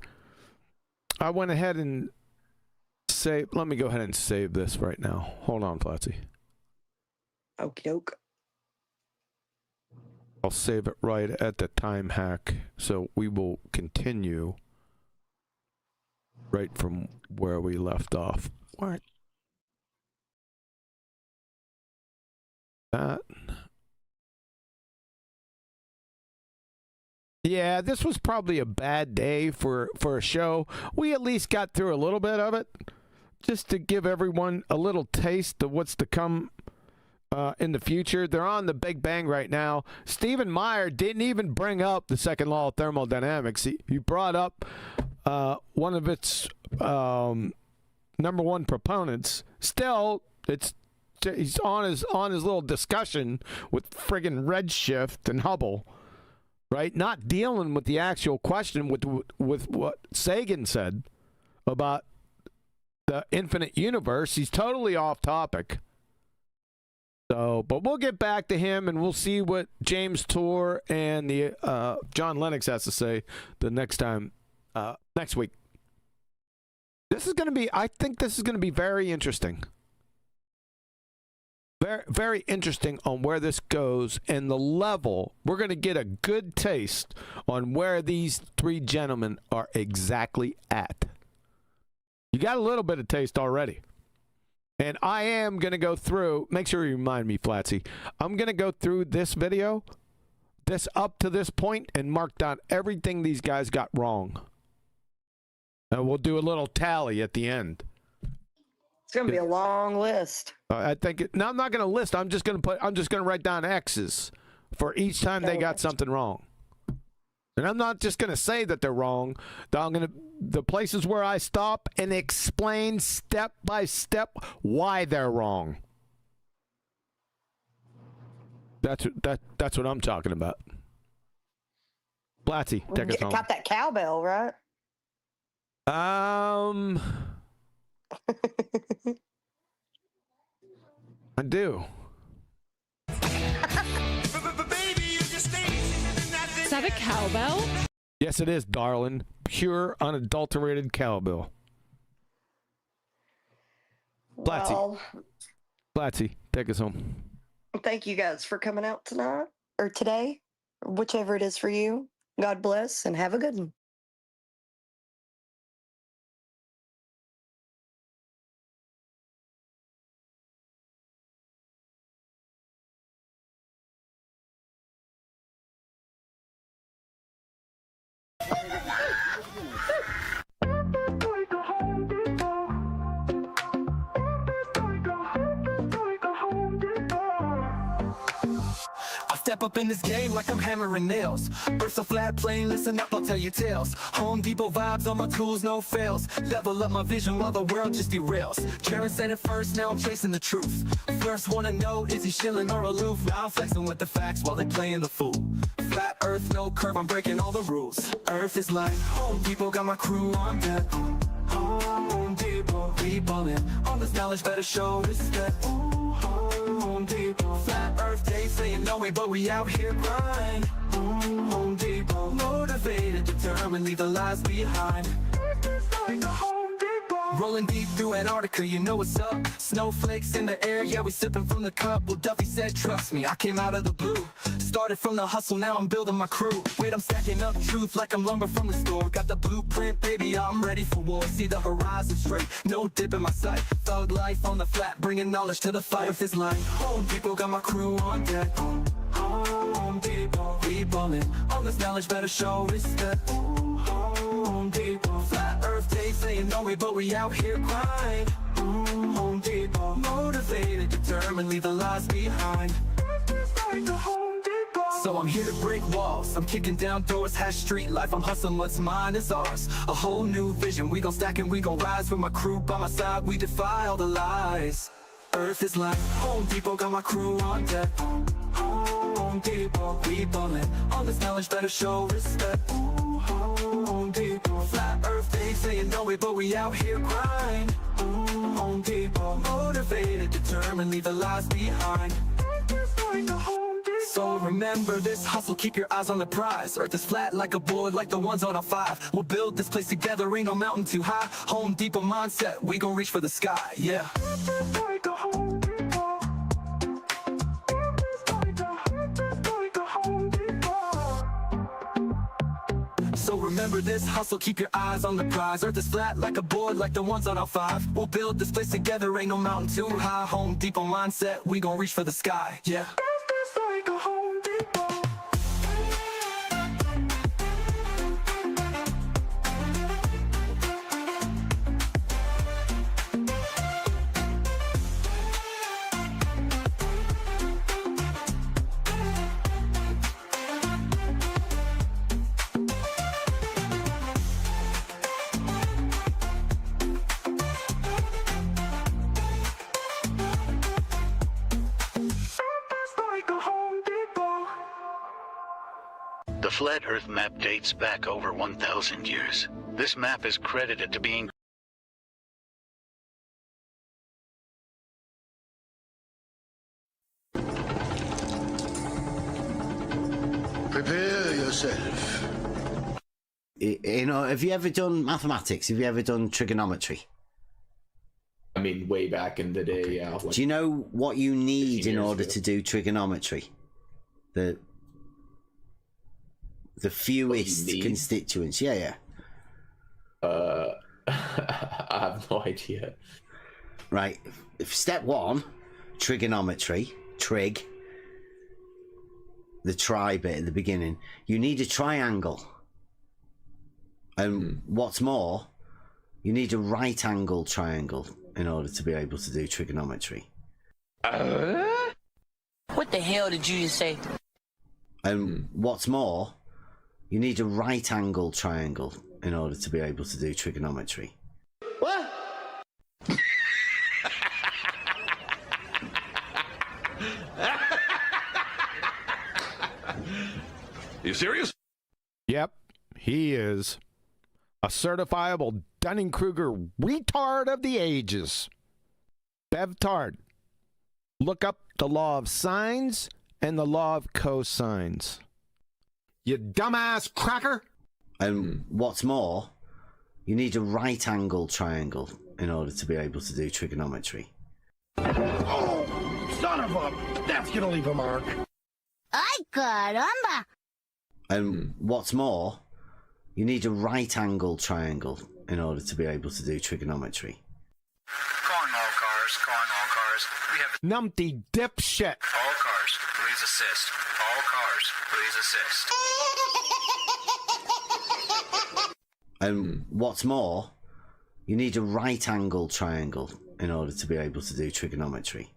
I went ahead and let me go ahead and save this right now. Hold on, Platzi. Okie doke. I'll save it right at the time hack, so we will continue right from where we left off. What? Yeah, this was probably a bad day for a show. We at least got through a little bit of it, just to give everyone a little taste of what's to come in the future. They're on the Big Bang right now. Stephen Meyer didn't even bring up the second law of thermodynamics. He brought up one of its number one proponents. Still, he's on his little discussion with friggin' Redshift and Hubble. Right, not dealing with the actual question with what Sagan said about the infinite universe. He's totally off topic. So, but we'll get back to him, and we'll see what James Tour and the John Lennox has to say the next time next week. This is going to be. I think this is going to be very interesting. Very, very interesting on where this goes and the level. We're going to get a good taste on where these three gentlemen are exactly at. You got a little bit of taste already. And I am going to go through, make sure you remind me, Flatsy, I'm going to go through this video, this up to this point, and mark down everything these guys got wrong. And we'll do a little tally at the end. It's going to be a long list. I think no, I'm not going to list. I'm just going to write down X's for each time they got something wrong. And I'm not just going to say that they're wrong. The places where I stop and explain step by step why they're wrong. That's what I'm talking about. Blatty, take us home. Got that cowbell, right? I do. Is that a cowbell? Yes, it is, darling. Pure, unadulterated cowbell. Well, Blatty, take us home. thank you guys for coming out tonight or today, or whichever it is for you. God bless and have a good one. Step up in this game like I'm hammering nails. Burst a flat plane, listen up, I'll tell you tales. Home Depot vibes on my tools, no fails. Level up my vision while the world just derails. Jaron said it first, now I'm chasing the truth. First wanna know, is he shilling or aloof? Now I'm flexing with the facts while they playing the fool. Flat earth, no curve, I'm breaking all the rules. Earth is like Home Depot, got my crew on deck. Home Depot, we ballin'. All this knowledge better show respect. Home Depot, flat earth, they saying no way, but we out here grind. Home Depot, motivated, determined, leave the lies behind. Rolling deep through Antarctica, you know what's up. Snowflakes in the air, yeah, we sipping from the cup. Well, Duffy said, trust me, I came out of the blue. Started from the hustle, now I'm building my crew. Wait, I'm stacking up truth like I'm lumber from the store. Got the blueprint, baby, I'm ready for war. See the horizon straight, no dip in my sight. Thug life on the flat, bringing knowledge to the fight. Earth is like Home Depot, got my crew on deck. Home Depot, we ballin'. All this knowledge better show respect. Home Depot, flat earth, they saying no way, but we out here grind. Home Depot, motivated, determined, leave the lies behind. So I'm here to break walls, I'm kicking down doors, hash street life, I'm hustling what's mine is ours. A whole new vision, we gon' stack and we gon' rise. With my crew by my side, we defy all the lies. Earth is like Home Depot, got my crew on deck. Home Depot, we ballin'. All this knowledge better show respect. Home Depot, flat earth, they saying no way, but we out here grind. Home Depot, motivated, determined, leave the lies behind. So remember this hustle, keep your eyes on the prize. Earth is flat like a board, like the ones on a 5. We'll build this place together, ain't no mountain too high. Home Depot mindset, we gon' reach for the sky, yeah. So remember this hustle, keep your eyes on the prize. Earth is flat like a board, like the ones on our 5. We'll build this place together, ain't no mountain too high. Home Depot mindset, we gon' reach for the sky, yeah. The flat Earth map dates back over 1,000 years. This map is credited to being Prepare yourself. You know, have you ever done mathematics? Have you ever done trigonometry? I mean, way back in the day, yeah. Do you know what you need in order to do trigonometry? The fewest constituents. Yeah. I have no idea. Right. Step one, trigonometry. Trig. The tri bit at the beginning. You need a triangle. And what's more, you need a right angle triangle in order to be able to do trigonometry. What the hell did you just say? And what's more, you need a right angle triangle in order to be able to do trigonometry. What? You serious? Yep, he is. A certifiable Dunning-Kruger retard of the ages. Bevtard. Look up the law of sines and the law of cosines. You dumbass cracker! And what's more, you need a right angle triangle in order to be able to do trigonometry. Oh, son of a... That's gonna leave a mark. Ay, caramba! And what's more, you need a right angle triangle in order to be able to do trigonometry. calling all cars. We have Numpty dipshit. all cars, please assist. All cars, please assist. And what's more, you need a right angle triangle in order to be able to do trigonometry.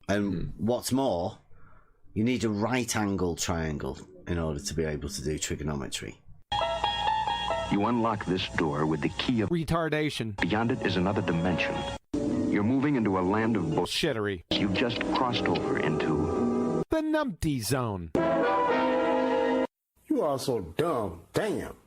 And what's more, you need a right angle triangle in order to be able to do trigonometry. You unlock this door with the key of retardation. Beyond it is another dimension. You're moving into a land of bullshittery. You've just crossed over into the numpty zone. You are so dumb. Damn.